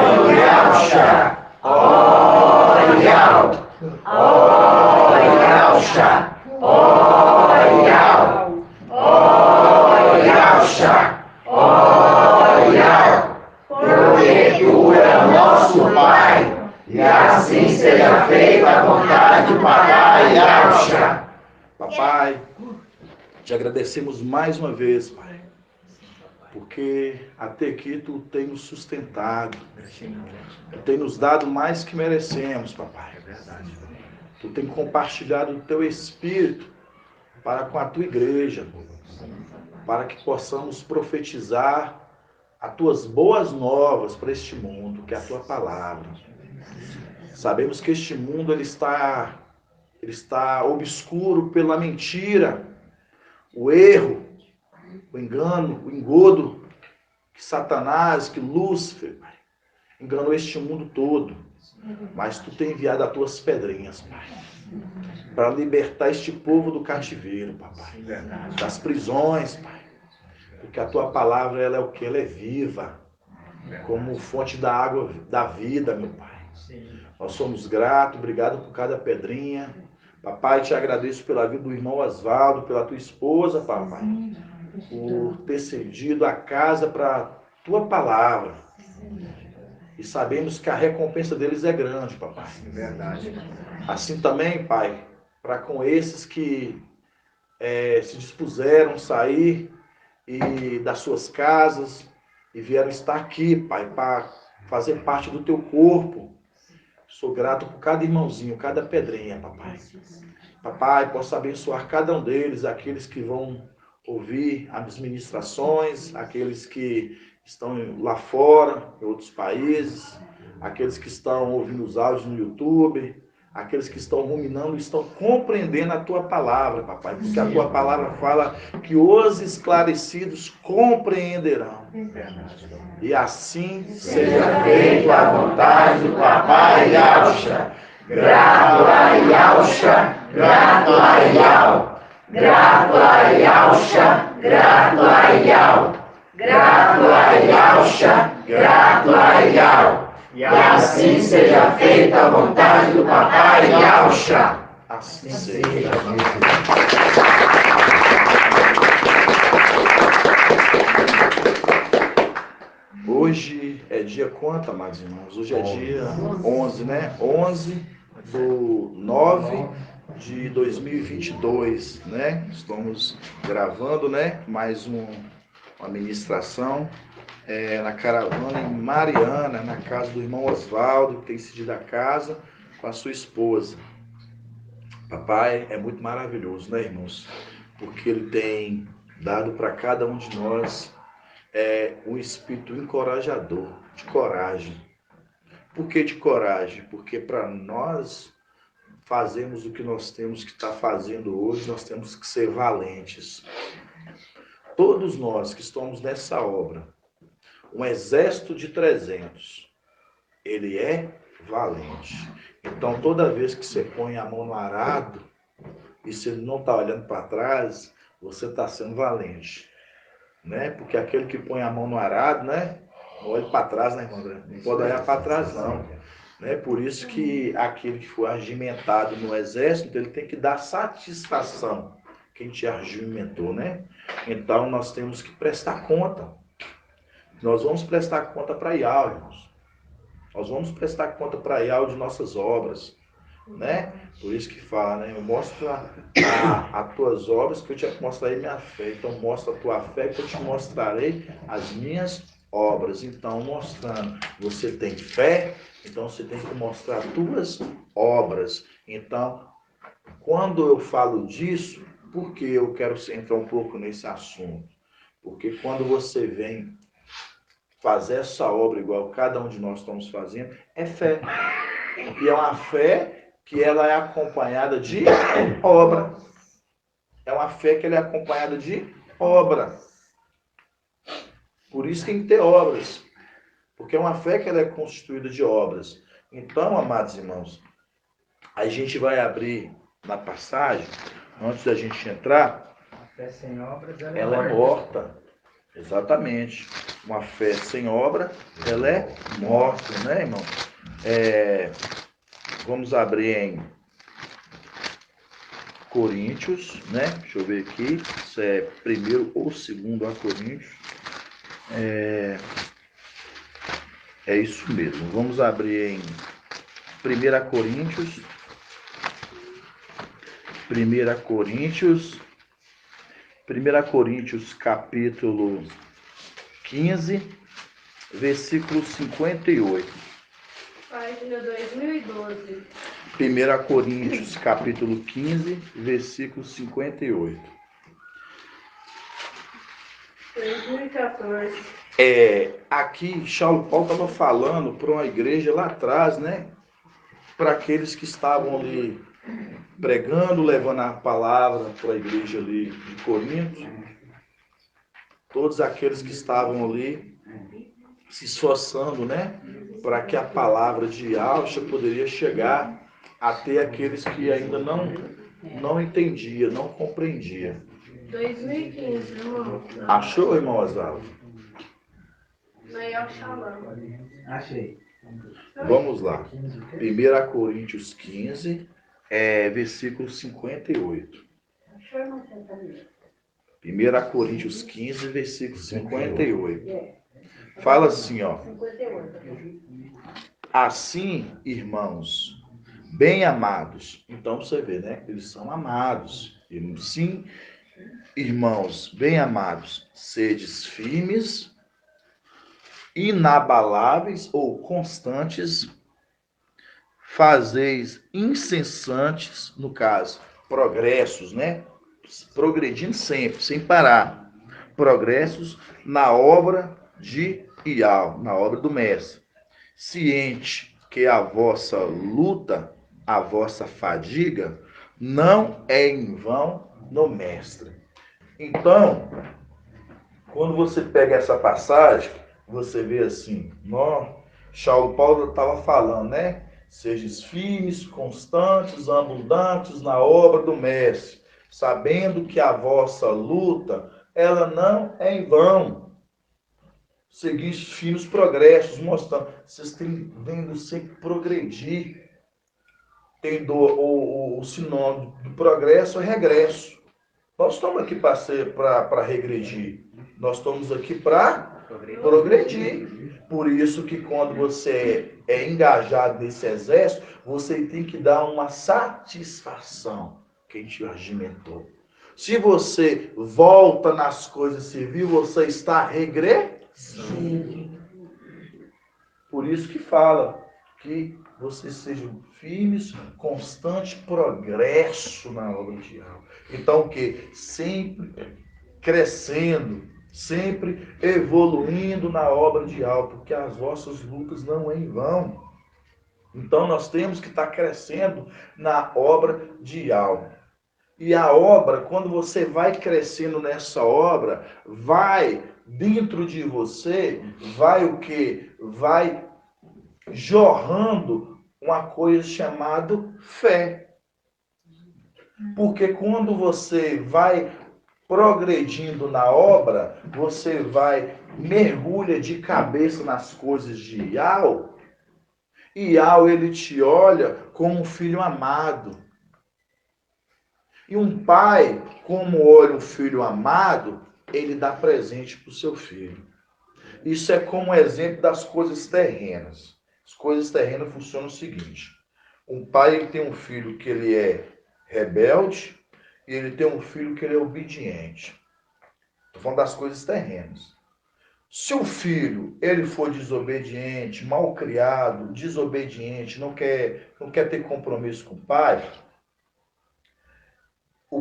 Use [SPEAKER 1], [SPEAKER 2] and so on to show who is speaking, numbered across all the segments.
[SPEAKER 1] Orialcha, Orial, Orialcha, Orial, Orialcha, Orial, porque tu é o nosso Pai, e assim seja feita a vontade do Papai Orialcha.
[SPEAKER 2] Papai, te agradecemos mais uma vez, Pai, porque até aqui tu tem nos sustentado, tu tem nos dado mais que merecemos, Papai. É verdade. Tu tem compartilhado o teu Espírito para com a tua igreja, para que possamos profetizar as tuas boas novas para este mundo, que é a tua palavra. Sabemos que este mundo ele está obscuro pela mentira, o erro, o engano, o engodo que Satanás, que Lúcifer, Pai, enganou este mundo todo. Mas tu tem enviado as tuas pedrinhas, Pai, para libertar este povo do cativeiro, Papai, das prisões, Pai. Porque a tua palavra, ela é o que? Ela é viva, como fonte da água da vida, meu Pai. Nós somos gratos, obrigado por cada pedrinha. Papai, te agradeço pela vida do irmão Osvaldo, pela tua esposa, Papai, por ter cedido a casa para a tua palavra. E sabemos que a recompensa deles é grande, Papai. É verdade. Assim também, Pai, para com esses que se dispuseram a sair das suas casas e vieram estar aqui, Pai, para fazer parte do teu corpo. Sou grato por cada irmãozinho, cada pedrinha, Papai. Papai, possa abençoar cada um deles, aqueles que vão ouvir as ministrações, aqueles que estão lá fora, em outros países, aqueles que estão ouvindo os áudios no YouTube, aqueles que estão ruminando, estão compreendendo a tua palavra, Papai, porque a tua palavra fala que os esclarecidos compreenderão. E assim
[SPEAKER 1] seja feita a vontade do Papai Orialcha. Grato a Orialcha, grato a Orial, grato a Orialcha, grato a Orial, grato a Orialcha, grato a Orial. E assim seja feita a vontade do Papai Orialcha.
[SPEAKER 2] Assim seja. Hoje é dia quanto, amados irmãos? Hoje é dia 11, né? 11/9/2022, né? Estamos gravando, né? Mais uma ministração na caravana em Mariana, na casa do irmão Osvaldo, que tem cedido a casa com a sua esposa. Papai é muito maravilhoso, né, irmãos? Porque ele tem dado para cada um de nós um espírito encorajador, de coragem. Por que de coragem? Porque para nós fazermos o que nós temos que estar fazendo hoje, nós temos que ser valentes. Todos nós que estamos nessa obra, um exército de 300, ele é valente. Então, toda vez que você põe a mão no arado e você não está olhando para trás, você está sendo valente. Né? Porque aquele que põe a mão no arado, né? Não olha para trás, né, irmão? Não pode olhar para trás, não. Né? Por isso que aquele que foi argimentado no exército, ele tem que dar satisfação quem te argimentou, né? Então, nós temos que prestar conta. Nós vamos prestar conta para Iau, irmãos. Nós vamos prestar conta para Iau de nossas obras, né? Por isso que fala, né? Mostra as tuas obras que eu te mostrarei minha fé. Então mostra a tua fé que eu te mostrarei as minhas obras. Então, mostrando, você tem fé, então você tem que mostrar as tuas obras. Então, quando eu falo disso, por que eu quero entrar um pouco nesse assunto? Porque quando você vem fazer essa obra igual cada um de nós estamos fazendo, é fé. E é uma fé que ela é acompanhada de obra. É uma fé que ela é acompanhada de obra. Por isso tem que ter obras. Porque é uma fé que ela é constituída de obras. Então, amados irmãos, a gente vai abrir na passagem, antes da gente entrar,
[SPEAKER 3] a fé sem obras,
[SPEAKER 2] ela é morta. Exatamente. Uma fé sem obra, ela é morta, né, irmão? Vamos abrir em Coríntios, né? Deixa eu ver aqui, se é primeiro ou segundo a Coríntios. É isso mesmo. Vamos abrir em 1 Coríntios. 1 Coríntios. 1 Coríntios, capítulo 15, versículo 58.
[SPEAKER 1] Página 2012.
[SPEAKER 2] 1 Coríntios, capítulo 15, versículo 58.
[SPEAKER 1] 2014.
[SPEAKER 2] Aqui, Paulo estava falando para uma igreja lá atrás, né? Para aqueles que estavam ali pregando, levando a palavra para a igreja ali de Corinto. Todos aqueles que estavam ali se esforçando, né? Para que a palavra de Yahshua poderia chegar até aqueles que ainda não entendia, não compreendia.
[SPEAKER 1] 2015, irmão.
[SPEAKER 2] Achou, irmão Osvaldo?
[SPEAKER 1] Maior Shalom.
[SPEAKER 3] Achei.
[SPEAKER 2] Vamos lá. 1 Coríntios 15, versículo 58.
[SPEAKER 1] Achou, irmão?
[SPEAKER 2] 1 Coríntios 15, versículo 58. Fala assim, ó.
[SPEAKER 1] 58.
[SPEAKER 2] Assim, irmãos, bem amados. Então você vê, né? Eles são amados. Sim, irmãos, bem amados, sedes firmes, inabaláveis ou constantes, fazeis incessantes, no caso, progressos, né? Progredindo sempre, sem parar. Progressos na obra de Ial, na obra do Mestre. Ciente que a vossa luta, a vossa fadiga, não é em vão no Mestre. Então, quando você pega essa passagem, você vê assim, Paulo estava falando, né? Sejam firmes, constantes, abundantes na obra do Mestre, sabendo que a vossa luta, ela não é em vão. Seguir firmes progressos, mostrando, vocês têm vendo sempre progredir. Tem o sinônimo do progresso é regresso. Nós estamos aqui para regredir. Nós estamos aqui para progredir. Por isso que quando você é engajado nesse exército, você tem que dar uma satisfação quem te regimentou. Se você volta nas coisas civis, você está regredindo. Por isso que fala que vocês sejam firmes, constante progresso na obra de Yahweh. Então, que sempre crescendo, sempre evoluindo na obra de Yahweh, porque as vossas lutas não é em vão. Então, nós temos que estar crescendo na obra de Yahweh. E a obra, quando você vai crescendo nessa obra, vai dentro de você, vai o quê? Vai jorrando uma coisa chamada fé. Porque quando você vai progredindo na obra, você vai mergulha de cabeça nas coisas de Yahweh, e Yahweh ele te olha como um filho amado. E um pai, como olha um filho amado, ele dá presente para o seu filho. Isso é como exemplo das coisas terrenas. As coisas terrenas funcionam o seguinte: um pai ele tem um filho que ele é rebelde e ele tem um filho que ele é obediente. Estou falando das coisas terrenas. Se o filho ele for desobediente, mal criado, desobediente, não quer ter compromisso com o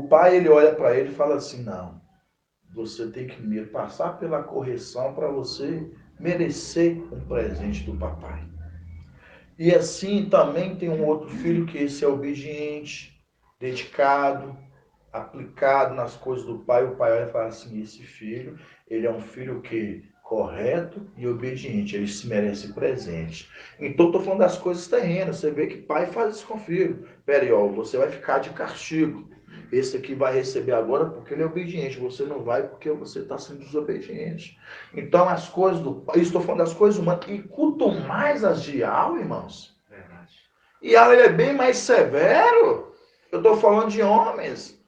[SPEAKER 2] pai ele olha para ele e fala assim: não, você tem que me passar pela correção para você merecer um presente do papai. E assim também tem um outro filho que esse é obediente, dedicado, aplicado nas coisas do pai. O pai olha e fala assim: esse filho, ele é um filho que correto e obediente, ele se merece presente. Então estou falando das coisas terrenas. Você vê que pai faz isso com o filho. Peraí, você vai ficar de castigo. Esse aqui vai receber agora porque ele é obediente. Você não vai porque você está sendo desobediente. Então, as coisas do Pai, estou falando das coisas humanas, e quanto mais as de Yahweh, irmãos.
[SPEAKER 1] Verdade.
[SPEAKER 2] E Yahweh ele é bem mais severo. Eu estou falando de homens.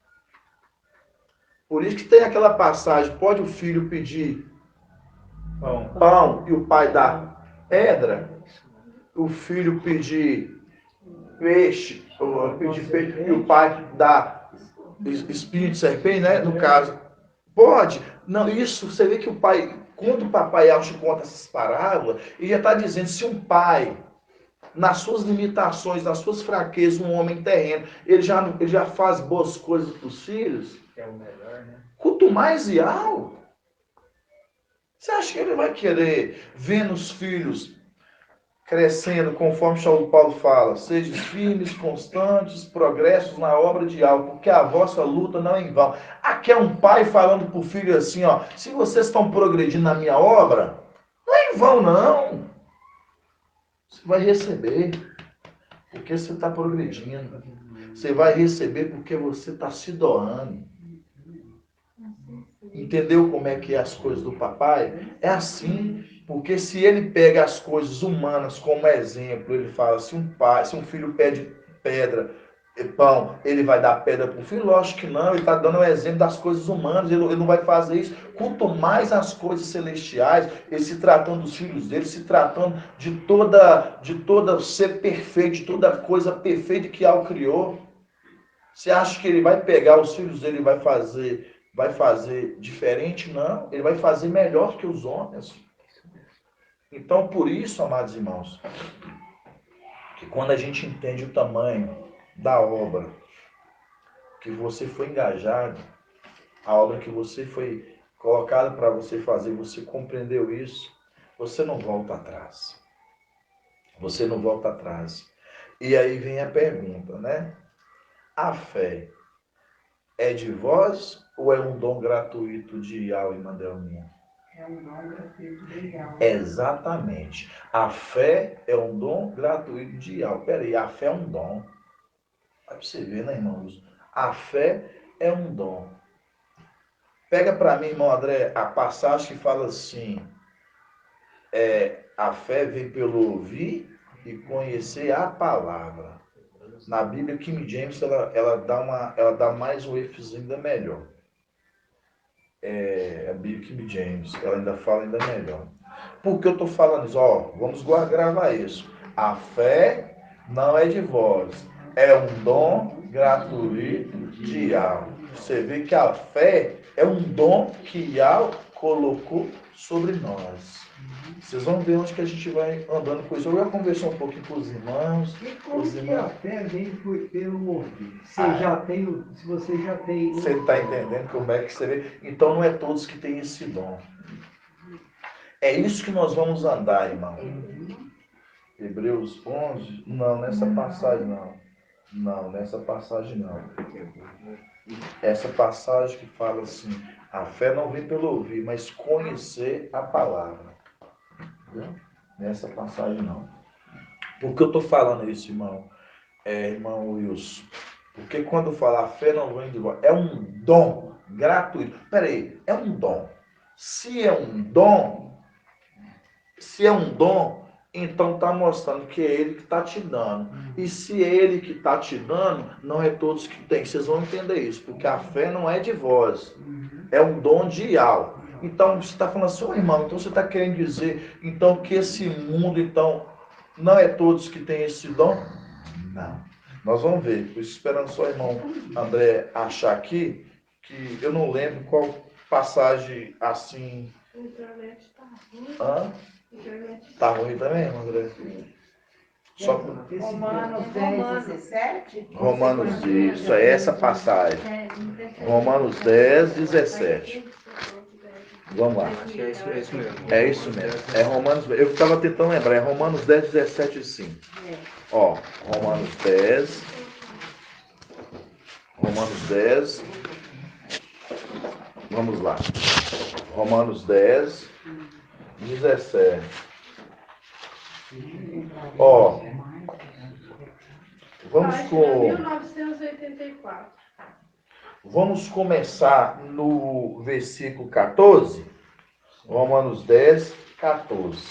[SPEAKER 2] Por isso que tem aquela passagem, pode o filho pedir pão e o pai dá pedra? O filho pedir peixe, ou pedir peixe e o pai dá espinho de serpente, né? No caso, pode. Não, isso você vê que o pai, quando o papai Alcho conta essas parábolas, ele já está dizendo, se um pai, nas suas limitações, nas suas fraquezas, um homem terreno, ele já faz boas coisas para os filhos.
[SPEAKER 1] É o melhor, né?
[SPEAKER 2] Quanto mais Ial, você acha que ele vai querer ver nos filhos crescendo, conforme Saulo Paulo fala, sejam firmes, constantes, progressos na obra de algo, porque a vossa luta não é em vão. Aqui é um pai falando para o filho assim, ó, se vocês estão progredindo na minha obra, não é em vão não. Você vai receber, porque você está progredindo. Você vai receber porque você está se doando. Entendeu como é que é as coisas do papai? É assim. Porque se ele pega as coisas humanas como exemplo, ele fala, se um filho pede pedra, pão, ele vai dar pedra para o filho? Lógico que não, ele está dando um exemplo das coisas humanas, ele não vai fazer isso. Quanto mais as coisas celestiais, ele se tratando dos filhos dele, se tratando de toda ser perfeito, de toda coisa perfeita que Algo criou. Você acha que ele vai pegar os filhos dele e vai fazer diferente? Não, ele vai fazer melhor que os homens. Então, por isso, amados irmãos, que quando a gente entende o tamanho da obra que você foi engajado, a obra que você foi colocada para você fazer, você compreendeu isso, você não volta atrás. Você não volta atrás. E aí vem a pergunta, né? A fé é de vós ou é um dom gratuito de Yahweh e Mandelminha?
[SPEAKER 3] É um dom gratuito de Yahweh.
[SPEAKER 2] Exatamente. A fé é um dom gratuito de Yahweh. Peraí, a fé é um dom. Vai pra você ver, né, irmãos? A fé é um dom. Pega para mim, irmão André, a passagem que fala assim: a fé vem pelo ouvir e conhecer a palavra. Na Bíblia, King James, ela dá mais um ênfase ainda melhor. A Bíblia King James, ela ainda fala ainda melhor. Por que eu estou falando isso? Vamos gravar isso. A fé não é de vós, é um dom gratuito de Yahweh. Você vê que a fé é um dom que Yahweh colocou sobre nós. Vocês vão ver onde que a gente vai andando com isso. Eu já conversei um pouquinho com os irmãos.
[SPEAKER 4] E como que a fé vem pelo ouvir? Se você já tem...
[SPEAKER 2] Você está entendendo como é que você vê? Então não é todos que têm esse dom. É isso que nós vamos andar, irmão. Hebreus 11? Não, nessa passagem não. Não, nessa passagem não. Essa passagem que fala assim, a fé não vem pelo ouvir, mas conhecer a palavra. Entendeu? Nessa passagem não. Por que eu estou falando isso, irmão? Irmão Wilson. Porque quando fala a fé não vem de vós, é um dom gratuito. Peraí, é um dom. Se é um dom, então está mostrando que é ele que está te dando. E se é ele que está te dando, não é todos que têm. Vocês vão entender isso, porque a fé não é de vós, é um dom de Yahweh. Então você está falando assim, irmão, então você está querendo dizer então que esse mundo, então, não é todos que têm esse dom? Não. Nós vamos ver. Estou esperando só o irmão André achar aqui, que eu não lembro qual passagem assim.
[SPEAKER 5] A internet tá ruim.
[SPEAKER 2] Hã?
[SPEAKER 5] Internet
[SPEAKER 2] Tá ruim também, André? Só
[SPEAKER 3] Romanos 10, 17.
[SPEAKER 2] Romanos, isso, é essa passagem. Romanos 10, 17. Vamos lá.
[SPEAKER 1] Acho que é isso mesmo.
[SPEAKER 2] É isso mesmo. É Romanos. Eu estava tentando lembrar. É Romanos 10, 17 sim. Ó, Romanos 10. Romanos 10. Vamos lá. Romanos 10, 17. Ó, vamos
[SPEAKER 5] Página
[SPEAKER 2] com.
[SPEAKER 5] 1984.
[SPEAKER 2] Vamos começar no versículo 14. Romanos 10, 14.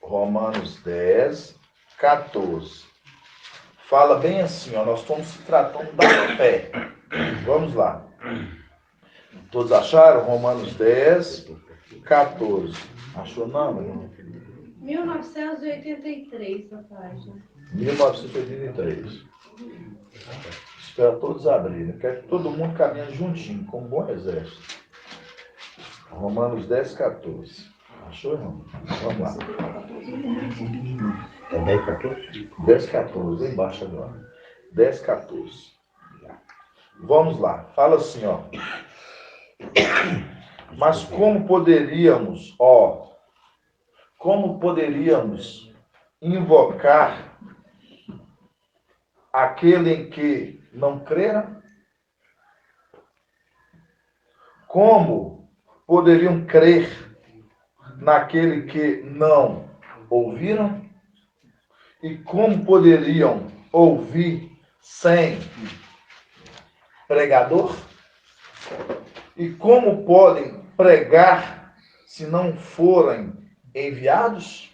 [SPEAKER 2] Romanos 10, 14. Fala bem assim, ó, nós estamos se tratando da fé. Vamos lá. Todos acharam? Romanos 10, 14. Achou não, meu irmão?
[SPEAKER 5] 1983, a página.
[SPEAKER 2] 1983. Espero todos abrirem. Quero que todo mundo caminhe juntinho, com um bom exército. Romanos 10, 14. Achou, irmão? Vamos lá.
[SPEAKER 1] É 10, 14?
[SPEAKER 2] 10, 14. Embaixo agora. 10, 14. Vamos lá. Fala assim, ó. Mas como poderíamos invocar aquele em que não creram? Como poderiam crer naquele que não ouviram? E como poderiam ouvir sem pregador? E como podem pregar se não forem enviados?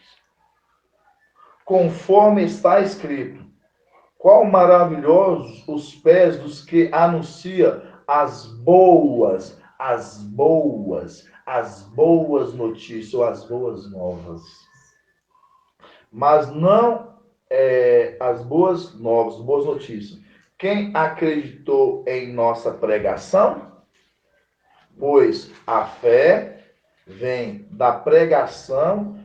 [SPEAKER 2] Conforme está escrito: qual maravilhosos os pés dos que anunciam as boas notícias, ou as boas novas. Mas não as boas novas, boas notícias. Quem acreditou em nossa pregação? Pois a fé vem da pregação,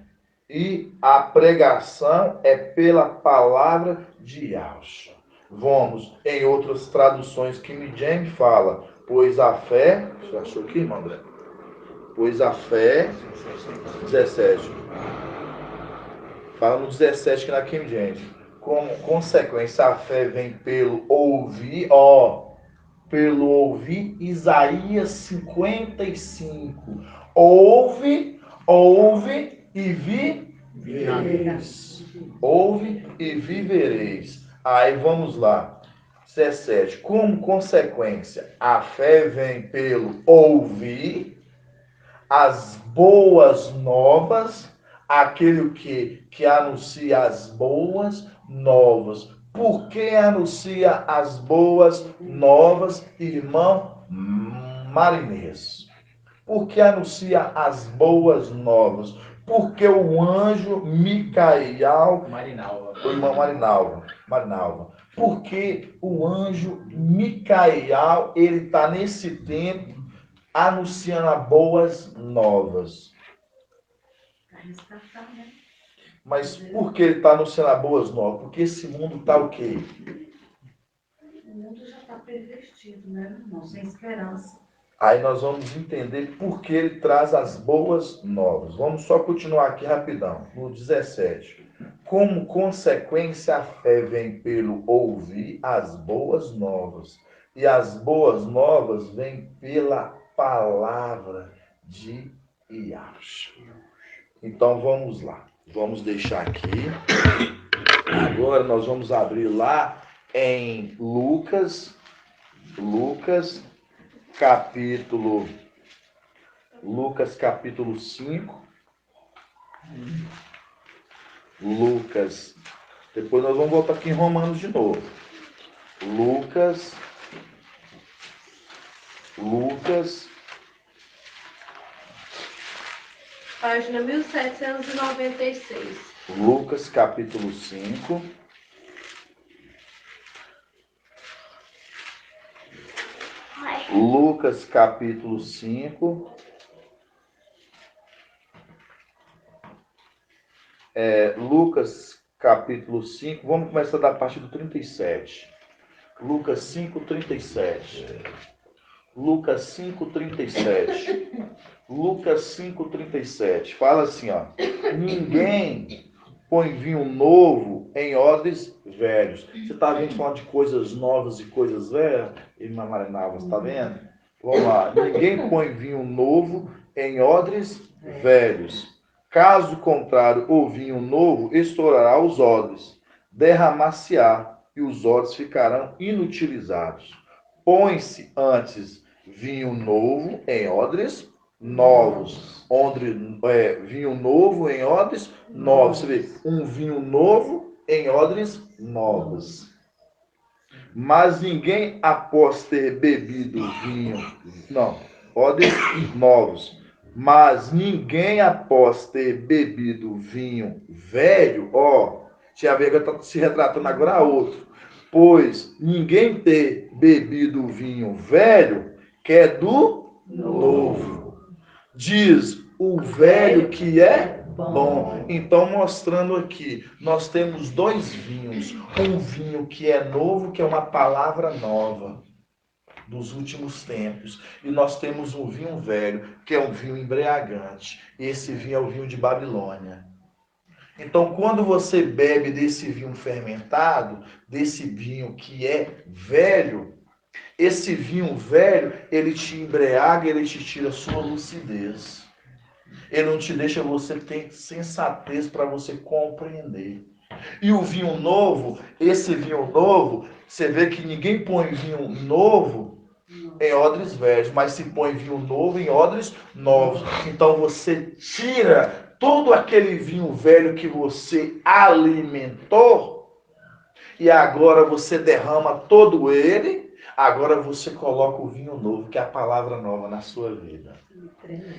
[SPEAKER 2] e a pregação é pela palavra de Deus. Vamos em outras traduções. King James fala, pois a fé... Você achou aqui, irmão André? Pois a fé... 17. Fala no 17 que na King James. Como consequência, a fé vem pelo ouvir, pelo ouvir. Isaías 55. Ouve e vivereis. Ouve e vivereis. Aí vamos lá. 17. Como consequência, a fé vem pelo ouvir as boas novas, aquele que anuncia as boas novas. Por que anuncia as boas novas, irmão Marinês? Por que anuncia as boas novas? Porque o anjo Micael... O irmão Marinalva. Porque o anjo Micael, ele está nesse tempo anunciando as boas novas. Mas por que ele está anunciando as boas novas? Porque esse mundo está o quê?
[SPEAKER 3] O mundo já está pervertido, né, irmão? Sem esperança.
[SPEAKER 2] Aí nós vamos entender por que ele traz as boas novas. Vamos só continuar aqui rapidão. No 17. Como consequência, a fé vem pelo ouvir as boas novas. E as boas novas vêm pela palavra de Deus. Então vamos lá. Vamos deixar aqui. Agora nós vamos abrir lá em Lucas capítulo 5. Depois nós vamos voltar aqui em Romanos de novo. Lucas
[SPEAKER 5] Página 1796.
[SPEAKER 2] Lucas capítulo 5. Lucas capítulo 5. Lucas capítulo 5. Vamos começar da parte do 37. Lucas 5, 37. Lucas 5, 37. Lucas 5, 37. Fala assim, ó. Ninguém põe vinho novo em odres velhos. Você está vendo falando de coisas novas e coisas velhas? Irmã Marinalva, você está vendo? Vamos lá. Ninguém põe vinho novo em odres velhos. Caso contrário, o vinho novo estourará os odres, derramar-se-á, e os odres ficarão inutilizados. põe-se antes vinho novo em odres novos. Vinho novo em odres novos. Você vê, um vinho novo em odres novos. Mas ninguém, após ter bebido vinho, não, odres novos. Mas ninguém, após ter bebido vinho velho, tinha a ver que está se retratando agora a outro. Pois ninguém ter bebido vinho velho quer do novo. Diz o velho que é bom. Então, mostrando aqui, nós temos dois vinhos. Um vinho que é novo, que é uma palavra nova dos últimos tempos. E nós temos um vinho velho, que é um vinho embriagante. E esse vinho é o vinho de Babilônia. Então, quando você bebe desse vinho fermentado, desse vinho que é velho, esse vinho velho, ele te embriaga, ele te tira a sua lucidez. Ele não te deixa você ter sensatez para você compreender. E o vinho novo, esse vinho novo, você vê que ninguém põe vinho novo em odres velhos, mas se põe vinho novo em odres novos. Então você tira todo aquele vinho velho que você alimentou e agora você derrama todo ele. Agora você coloca o vinho novo, que é a palavra nova na sua vida.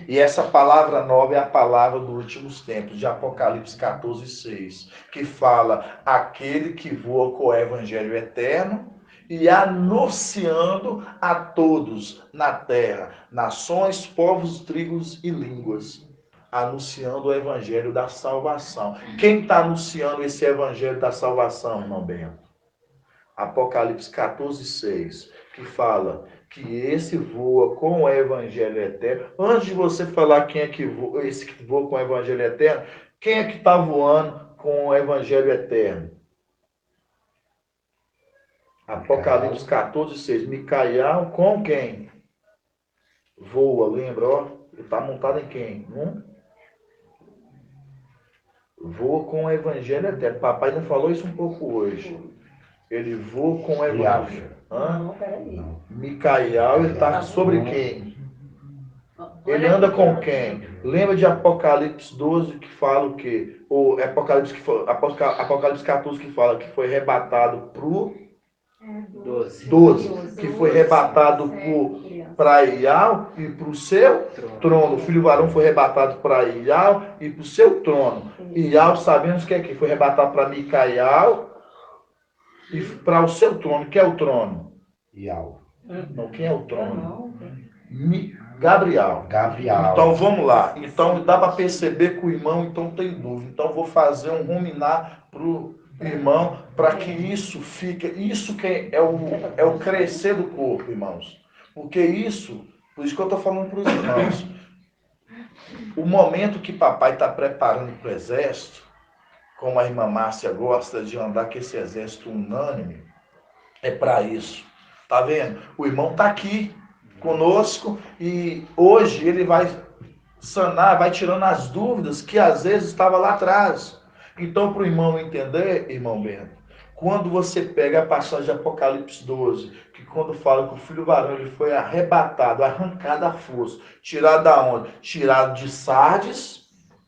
[SPEAKER 2] E essa palavra nova é a palavra dos últimos tempos, de Apocalipse 14:6, que fala aquele que voa com o evangelho eterno e anunciando a todos na terra, nações, povos, tribos e línguas, anunciando o evangelho da salvação. Quem está anunciando esse evangelho da salvação, irmão Bento? Apocalipse 14:6, que fala que esse voa com o evangelho eterno. Antes de você falar quem é que voa, esse que voa com o evangelho eterno, quem é que está voando com o evangelho eterno? Apocalipse 14:6. Micael com quem? Voa, lembra? Ele está montado em quem? Voa com o evangelho eterno. Papai não falou isso um pouco hoje. Ele voa com o evangelho.
[SPEAKER 3] Não, peraí.
[SPEAKER 2] Micael, ele está sobre quem? Ele anda com quem? Lembra de Apocalipse 12 que fala o quê? Ou Apocalipse 14 que fala que foi arrebatado pro 12, que foi arrebatado para Ial e para o seu trono. O filho varão foi arrebatado para Ial e para o seu trono. Ial, sabemos que é que foi arrebatado para Micael e para o seu trono. Quem é o trono?
[SPEAKER 1] Ial.
[SPEAKER 2] Não, quem é o trono? Gabriel.
[SPEAKER 1] Gabriel.
[SPEAKER 2] Então vamos lá. Então dá para perceber que o irmão então tem dúvida. Então vou fazer um ruminar para o irmão para que isso fique. Isso que é o crescer do corpo, irmãos. Porque isso, por isso que eu estou falando para os irmãos. O momento que papai está preparando para o exército, como a irmã Márcia gosta de andar com esse exército unânime, é para isso. Tá vendo? O irmão está aqui conosco e hoje ele vai sanar, vai tirando as dúvidas que às vezes estava lá atrás. Então, para o irmão entender, irmão Bento, quando você pega a passagem de Apocalipse 12, que quando fala que o filho varão ele foi arrebatado, arrancado à força, tirado da onde? Tirado de Sardes,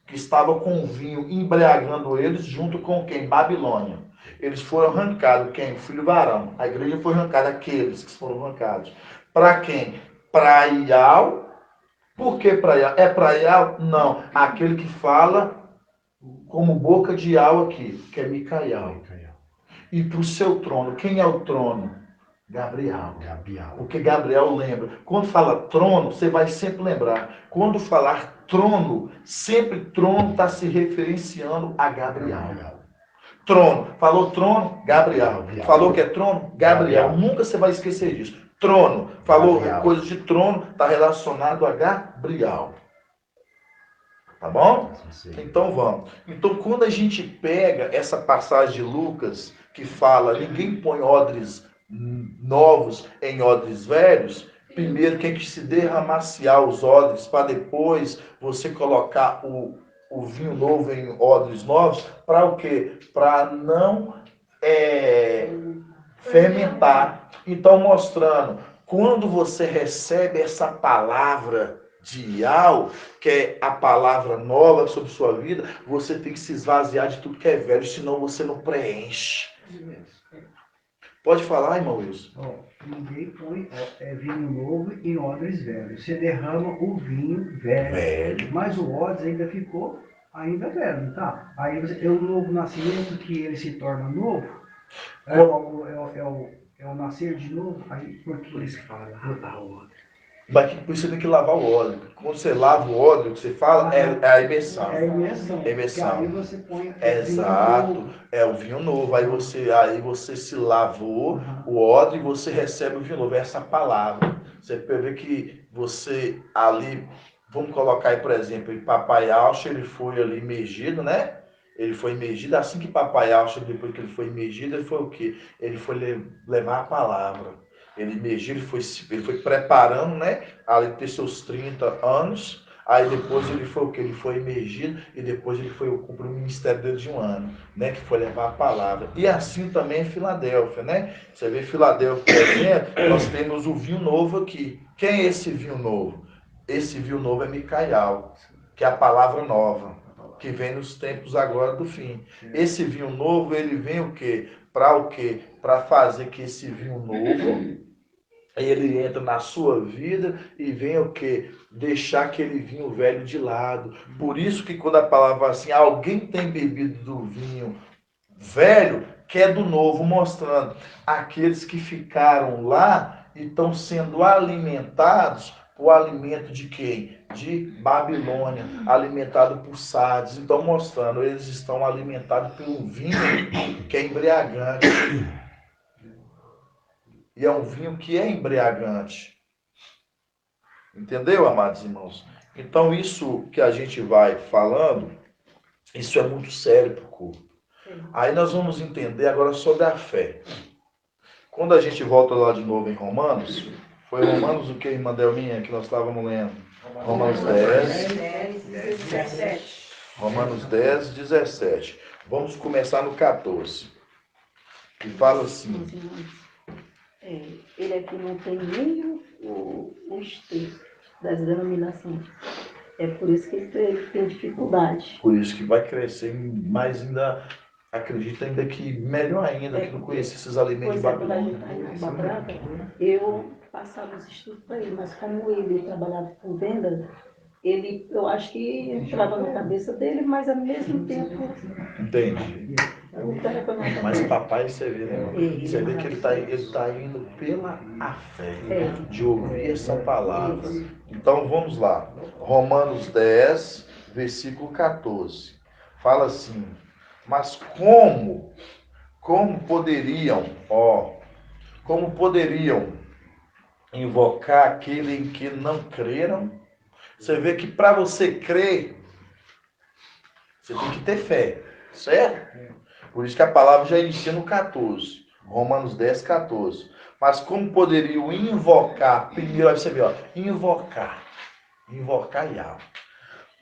[SPEAKER 2] que estava com o vinho embriagando eles, junto com quem? Babilônia. Eles foram arrancados, quem? O filho varão. A igreja foi arrancada, aqueles que foram arrancados. Para quem? Para Ial. Por que para Ial? É para Ial? Não. Aquele que fala como boca de Ial aqui, que é Micael. E para o seu trono. Quem é o trono? Gabriel. Porque Gabriel lembra. Quando fala trono, você vai sempre lembrar. Quando falar trono, sempre trono está se referenciando a Gabriel. Trono. Falou trono? Gabriel. Falou que é trono? Gabriel. Nunca você vai esquecer disso. Trono. Falou coisa de trono, está relacionado a Gabriel. Tá bom? Então vamos. Então quando a gente pega essa passagem de Lucas, que fala, ninguém põe odres novos em odres velhos, primeiro tem que se derramaciar os odres, para depois você colocar o vinho novo em odres novos, para o quê? Para não fermentar. Então mostrando Quando você recebe essa palavra de Yau, que é a palavra nova sobre sua vida, você tem que se esvaziar de tudo que é velho, senão você não preenche. Pode falar, irmão Wilson.
[SPEAKER 4] Ó, ninguém põe vinho novo em odres velhos. Você derrama o vinho velho. Mas o odres ainda ficou ainda velho, não tá? Aí é o novo nascimento que ele se torna novo. É o nascer de novo. Aí por isso que fala lavar o odre.
[SPEAKER 2] Mas por isso você tem que lavar o óleo. Quando você lava o óleo, o que você fala é a imersão.
[SPEAKER 4] É a imersão.
[SPEAKER 2] Imersão.
[SPEAKER 4] Aí você põe
[SPEAKER 2] Exato. É o vinho novo. Aí você se lavou o odre e você recebe o vinho novo. É essa palavra. Você vê que você ali, vamos colocar aí, por exemplo, Papai Alcha, ele foi ali imergido, né? Ele foi imergido. Assim que Papai Alcha, depois que ele foi imergido, ele foi o quê? Ele foi levar a palavra. Ele emergiu, ele foi preparando, né? Ali ter seus 30 anos. Aí depois ele foi o quê? Ele foi emergido e depois ele foi cumprir o ministério dele de 1 ano, né? Que foi levar a palavra. E assim também em Filadélfia, né? Você vê Filadélfia, por exemplo, nós temos o vinho novo aqui. Quem é esse vinho novo? Esse vinho novo é Micaial, que é a palavra nova, que vem nos tempos agora do fim. Esse vinho novo, ele vem o quê? Para o quê? Para fazer que esse vinho novo, ele entra na sua vida e vem o quê? Deixar aquele vinho velho de lado. Por isso que quando a palavra fala assim, alguém tem bebido do vinho velho, que é do novo, mostrando aqueles que ficaram lá e estão sendo alimentados. O alimento de quem? De Babilônia, alimentado por Sardes. Então, mostrando, eles estão alimentados pelo vinho que é embriagante. E é um vinho que é embriagante. Entendeu, amados irmãos? Então, isso que a gente vai falando, isso é muito sério para o culto. Aí nós vamos entender agora sobre a fé. Quando a gente volta lá de novo em Romanos, foi Romanos o que, irmã Delminha, que nós estávamos lendo? Romanos 10,
[SPEAKER 3] 17.
[SPEAKER 2] Romanos 10, 17. Vamos começar no 14. Que fala assim.
[SPEAKER 6] Ele aqui não tem nem os textos das denominações. É por isso que ele tem dificuldade.
[SPEAKER 2] Por isso que vai crescer mais ainda, acredita ainda que melhor ainda, que não conhecia esses alimentos de
[SPEAKER 6] Quando a
[SPEAKER 2] Babilônia.
[SPEAKER 6] gente está em Nova Prata, eu passava os estudos para ele, mas como ele trabalhava com venda, eu acho que entrava na cabeça dele, mas ao mesmo tempo...
[SPEAKER 2] Entende? Mas papai, você vê, né? Você vê que ele tá indo pela a fé, de ouvir essa palavra. Então vamos lá. Romanos 10, versículo 14. Fala assim, mas como poderiam invocar aquele em que não creram? Você vê que para você crer, você tem que ter fé, certo? Por isso que a palavra já inicia no 14. Romanos 10, 14. Mas como poderiam invocar, primeiro você vê, invocar Yahweh.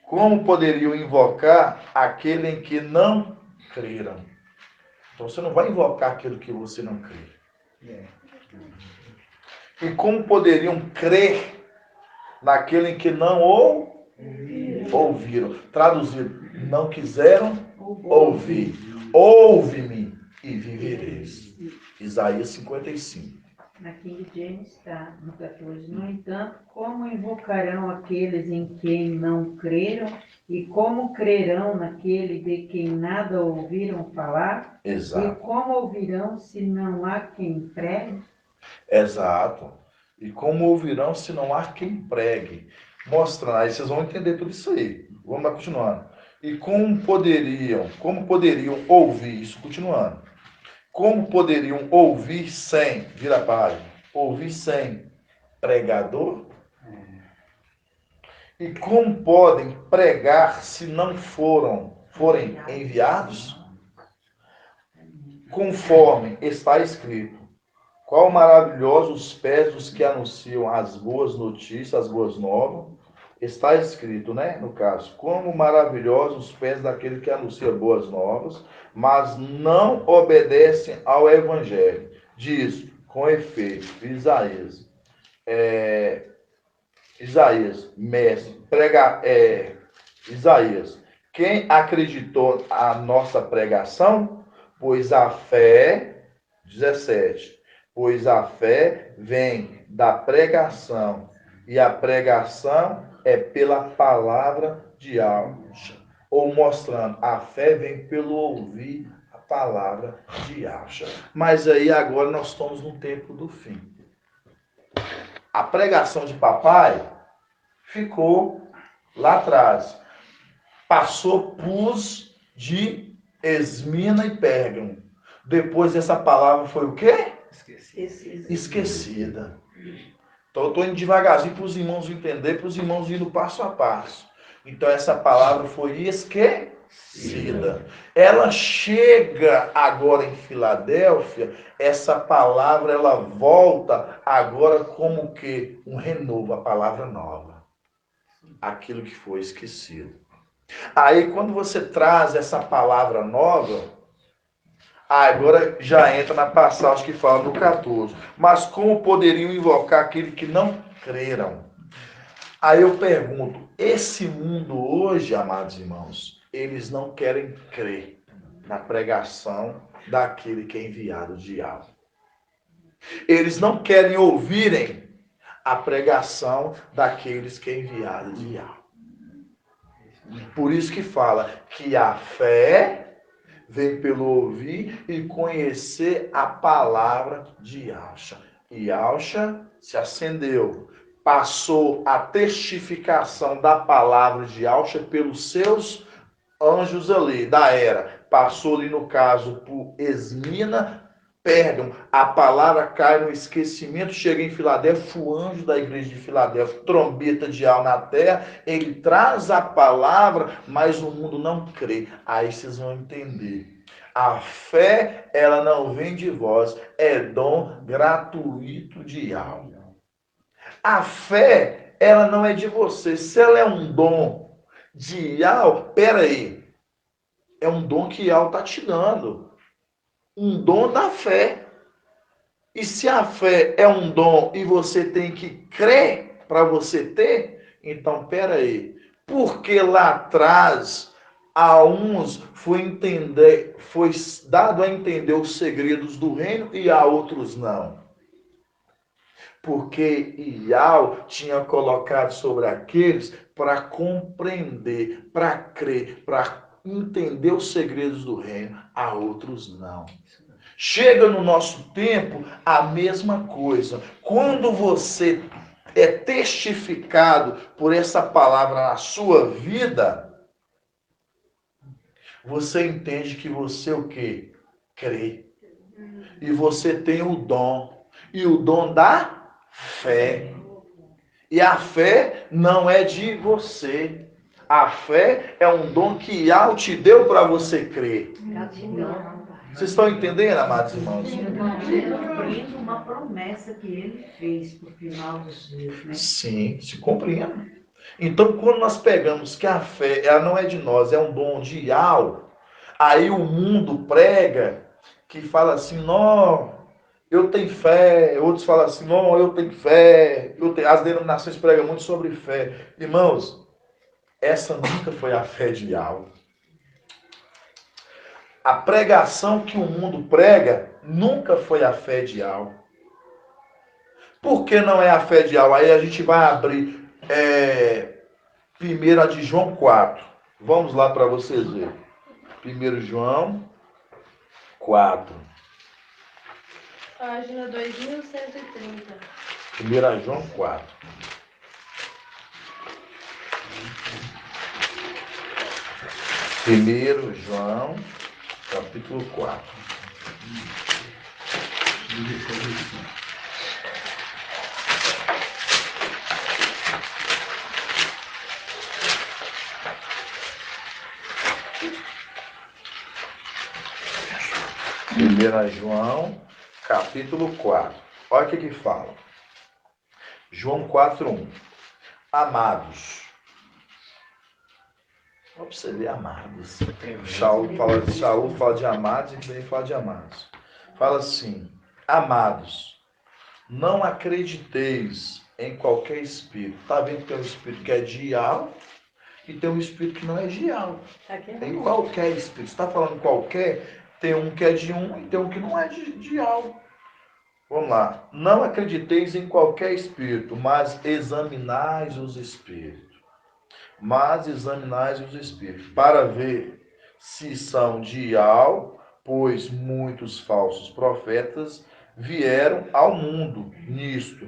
[SPEAKER 2] Como poderiam invocar aquele em que não creram? Então você não vai invocar aquilo que você não crê. E como poderiam crer naquele em que não ouviram? Traduzido, não quiseram ouvir. Ouve-me e vivereis. Isaías 55.
[SPEAKER 3] Na King James está no 14. No entanto, como invocarão aqueles em quem não creram? E como crerão naquele de quem nada ouviram falar?
[SPEAKER 2] Exato.
[SPEAKER 3] E como ouvirão se não há quem pregue?
[SPEAKER 2] Exato. E como ouvirão se não há quem pregue? Mostrando, aí vocês vão entender tudo isso aí. Vamos lá continuando. E como poderiam ouvir, isso continuando. Como poderiam ouvir sem, vira a página, ouvir sem pregador? E como podem pregar se não forem enviados? Conforme está escrito, qual maravilhosos pés dos que anunciam as boas notícias, as boas novas. Está escrito, né, no caso, como maravilhosos os pés daquele que anuncia boas novas, mas não obedecem ao evangelho. Diz, com efeito, Isaías, Isaías, mestre, Isaías, quem acreditou a nossa pregação? Pois a fé, 17, pois a fé vem da pregação, e a pregação é pela palavra de Alcha. Ou mostrando, a fé vem pelo ouvir a palavra de Alcha. Mas aí agora nós estamos no tempo do fim. A pregação de papai ficou lá atrás. Passou pus de Esmina e Pérgamo. Depois essa palavra foi o quê? Esquecida. Então eu estou indo devagarzinho para os irmãos entender, para os irmãos indo passo a passo. Então essa palavra foi esquecida. Ela chega agora em Filadélfia, essa palavra ela volta agora como que um renovo, a palavra nova. Aquilo que foi esquecido. Aí quando você traz essa palavra nova, agora já entra na passagem que fala no 14. Mas como poderiam invocar aquele que não creram? Aí eu pergunto, esse mundo hoje, amados irmãos, eles não querem crer na pregação daquele que é enviado de Yahvé. Eles não querem ouvirem a pregação daqueles que é enviado de Yahvé. Por isso que fala que a fé vem pelo ouvir e conhecer a palavra de Alcha. E Alcha se acendeu, passou a testificação da palavra de Alcha pelos seus anjos ali, da era. Passou ali, no caso, por Esmina, Pérgamo. A palavra cai no esquecimento, chega em Filadélfia, o anjo da igreja de Filadélfia, trombeta de al na terra, ele traz a palavra, mas o mundo não crê. Aí vocês vão entender. A fé, ela não vem de vós, é dom gratuito de Yahvé. A fé, ela não é de você. Se ela é um dom de Yahvé, peraí, é um dom que Yahvé está te dando. Um dom da fé. E se a fé é um dom e você tem que crer para você ter, então peraí, porque lá atrás a uns foi dado a entender os segredos do reino e a outros não. Porque Yahvé tinha colocado sobre aqueles para compreender, para crer, para entender os segredos do reino, a outros não. Chega no nosso tempo a mesma coisa. Quando você é testificado por essa palavra na sua vida, você entende que você o quê? Crê. E você tem o dom. E o dom da fé. E a fé não é de você. A fé é um dom que Yahvé te deu para você crer. Vocês estão entendendo, amados irmãos?
[SPEAKER 3] Cumprindo uma promessa que ele fez para o final dos dias, né?
[SPEAKER 2] Sim, se compreende. Então, quando nós pegamos que a fé ela não é de nós, é um dom de Yahvé, aí o mundo prega que fala assim, não, eu tenho fé. Outros falam assim, não, eu tenho fé. As denominações pregam muito sobre fé. Irmãos, essa nunca foi a fé de Yahvé. A pregação que o mundo prega nunca foi a fé de Yahvé. Por que não é a fé de Yahvé? Aí a gente vai abrir primeiro a de João 4. Vamos lá para vocês verem. 1 João 4.
[SPEAKER 5] Página 2130.
[SPEAKER 2] 1 João 4. Primeiro João, capítulo 4. Primeira João, capítulo 4. Olha o que fala. João 4:1. Amados. Olha para você ver, amados. Shaul fala de amados e também fala de amados. Fala assim, amados, Não acrediteis em qualquer espírito. Está vendo que tem um espírito que é de Ial e tem um espírito que não é de Ial. Em qualquer espírito. Você está falando qualquer, tem um que é de um e tem um que não é de Ial. Vamos lá. Não acrediteis em qualquer espírito, mas examinais os espíritos. Mas examinais os espíritos, para ver se são de Ial, pois muitos falsos profetas vieram ao mundo nisto.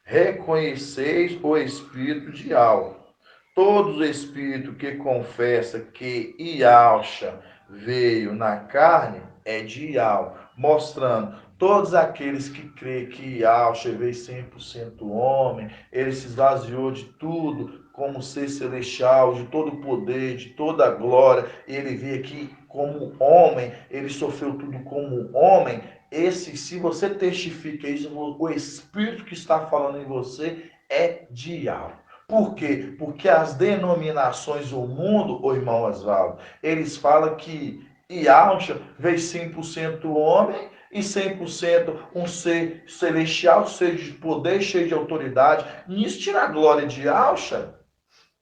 [SPEAKER 2] Reconheceis o espírito de Ial. Todo espírito que confessa que Ialcha veio na carne é de Ial, mostrando todos aqueles que creem que Ialcha veio 100% homem, ele se esvaziou de tudo como ser celestial, de todo o poder, de toda a glória, ele veio aqui como homem, ele sofreu tudo como homem. Esse, se você testifica isso, o espírito que está falando em você é de Ial. Por quê? Porque as denominações do mundo, o irmão Oswaldo, eles falam que Ialcha veio 100% homem e 100% um ser celestial, cheio de poder, cheio de autoridade. Nisso tira a glória de Ialcha.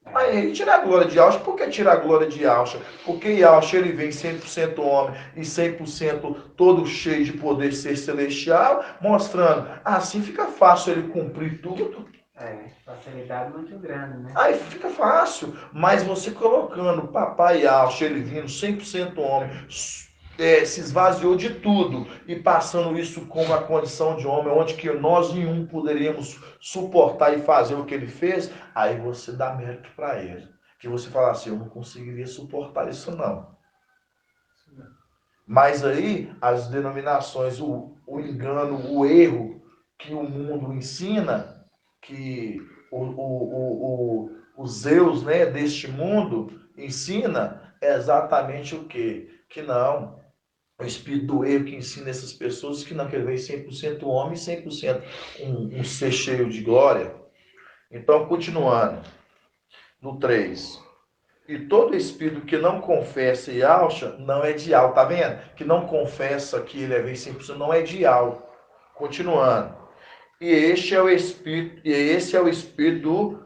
[SPEAKER 2] Aí ele tira a glória de Ialcha. Por que tira a glória de Ialcha? Porque Ialcha ele vem 100% homem e 100% todo cheio de poder, ser celestial, mostrando assim fica fácil ele cumprir tudo.
[SPEAKER 7] Facilidade muito grande, né?
[SPEAKER 2] Aí fica fácil, mas você colocando papai Ialcha, ele vindo 100% homem, se esvaziou de tudo e passando isso como a condição de homem, onde que nós nenhum poderíamos suportar e fazer o que ele fez, aí você dá mérito para ele. Que você fala assim, eu não conseguiria suportar isso não. Mas aí as denominações, o engano, o erro que o mundo ensina, que o Zeus, né, deste mundo ensina é exatamente o quê? Que não, o espírito do erro que ensina essas pessoas que não, que ele veio 100% homem e 100% um ser cheio de glória. Então, continuando, no 3. E todo espírito que não confessa Ialcha não é de Ial, tá vendo? Que não confessa que ele é veio 100% não é de Ial. Continuando. E esse é o espírito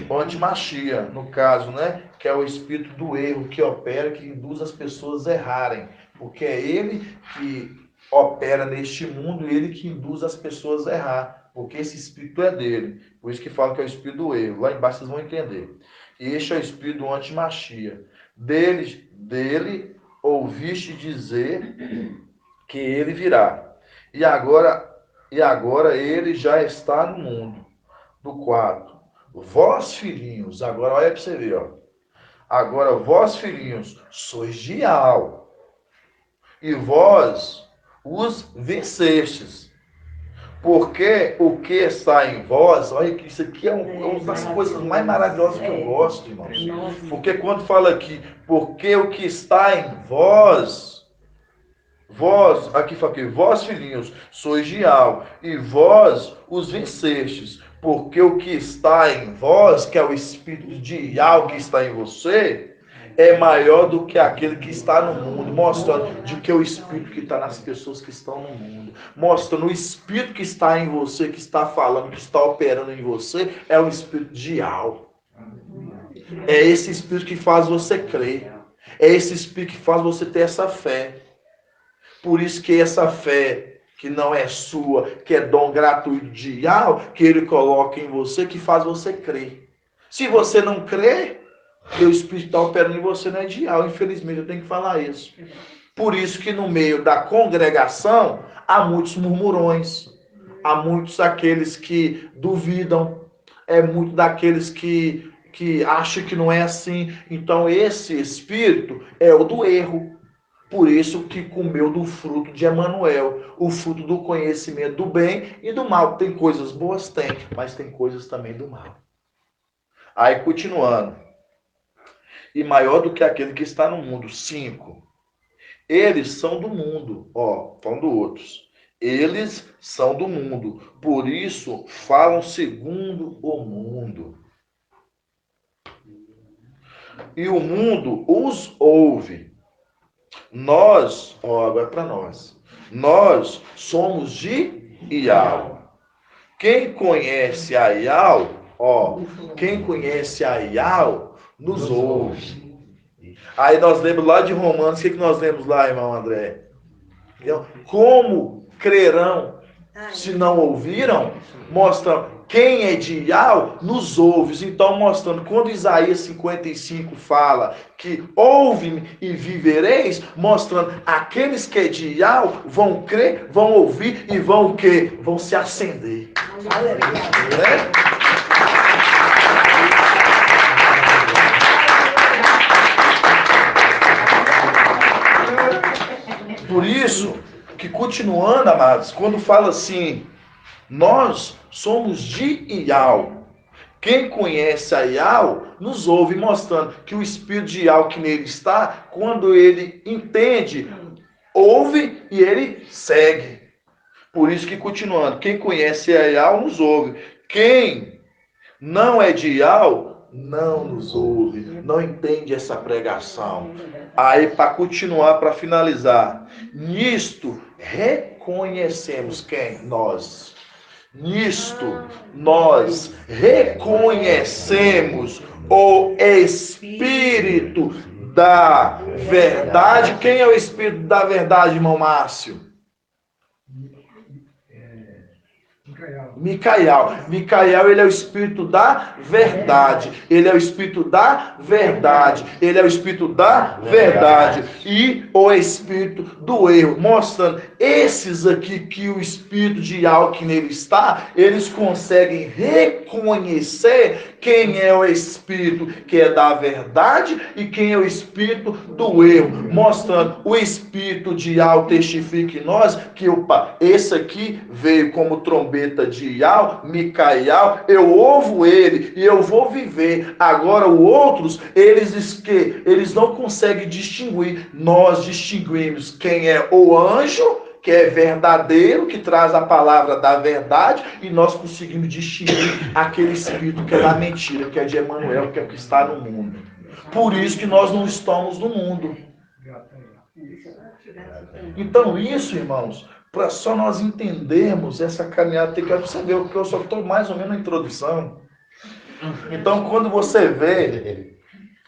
[SPEAKER 2] do antimachia, no caso, né? Que é o espírito do erro que opera, que induz as pessoas a errarem. Porque é ele que opera neste mundo e ele que induz as pessoas a errar. Porque esse espírito é dele. Por isso que fala que é o espírito do erro. Lá embaixo vocês vão entender. E este é o espírito do antimachia. Dele ouviste dizer que ele virá. E agora ele já está no mundo. Do 4. Vós, filhinhos, agora olha para você ver, ó. Agora vós, filhinhos, sois de Ial, e vós os vencestes. Porque o que está em vós, olha que isso aqui é uma das coisas mais maravilhosas que eu gosto, irmãos. Porque quando fala aqui, porque o que está em vós, aqui fala aqui, vós filhinhos, sois de Ial, e vós os vencestes. Porque o que está em vós, que é o espírito de Ial que está em você, é maior do que aquele que está no mundo, mostrando de que o espírito que está nas pessoas que estão no mundo, mostrando o espírito que está em você, que está falando, que está operando em você, é o espírito de Ial. É esse espírito que faz você crer, é esse espírito que faz você ter essa fé. Por isso que essa fé que não é sua, que é dom gratuito de Ial, que ele coloca em você, que faz você crer. Se você não crê, o espírito está operando em você não é de Ial. Infelizmente, eu tenho que falar isso. Por isso que no meio da congregação há muitos murmurões, há muitos aqueles que duvidam, é muito daqueles que acham que não é assim. Então esse espírito é o do erro. Por isso que comeu do fruto de Emanuel, o fruto do conhecimento do bem e do mal. Tem coisas boas? Tem, mas tem coisas também do mal. Aí continuando. E maior do que aquele que está no mundo. 5. Eles são do mundo. Ó, falando outros. Eles são do mundo. Por isso falam segundo o mundo. E o mundo os ouve. Nós, ó, agora para nós somos de Ial. Quem conhece a Iau, ó, quem conhece a Iau, nos ouve. Aí nós lemos lá de Romanos, o que nós lemos lá, irmão André? Como crerão se não ouviram? Mostrando quem é de Iau nos ouve. Então mostrando, quando Isaías 55 fala que ouve-me e vivereis, mostrando aqueles que é de Iau vão crer, vão ouvir e vão o quê? Vão se acender. Né? Por isso que, continuando, amados, quando fala assim, nós somos de Iau. Quem conhece a Iau, nos ouve, mostrando que o espírito de Iau que nele está, quando ele entende, ouve e ele segue. Por isso que, continuando, quem conhece a Iau, nos ouve. Quem não é de Iau, não nos ouve, não entende essa pregação. Aí, para continuar, para finalizar, nisto reconhecemos quem? Nós. Nisto nós reconhecemos o Espírito da verdade. Quem é o Espírito da verdade, irmão Márcio? Micael, ele é o Espírito da verdade. Ele é o Espírito da verdade. Ele é o Espírito da verdade. E o Espírito do erro. Mostrando esses aqui que o Espírito de Iau que nele está, eles conseguem reconhecer quem é o Espírito que é da verdade e quem é o Espírito do erro. Mostrando o Espírito de Iau testifica em nós que, opa, esse aqui veio como trombeta de Iau, Micael, eu ouvo ele e eu vou viver. Agora os outros, eles não conseguem distinguir. Nós distinguimos quem é o anjo, que é verdadeiro, que traz a palavra da verdade, e nós conseguimos distinguir aquele espírito que é da mentira, que é de Emanuel, que é o que está no mundo. Por isso que nós não estamos no mundo. Então isso, irmãos, para só nós entendermos essa caminhada, tem que você ver, porque eu só estou mais ou menos na introdução. Então, quando você vê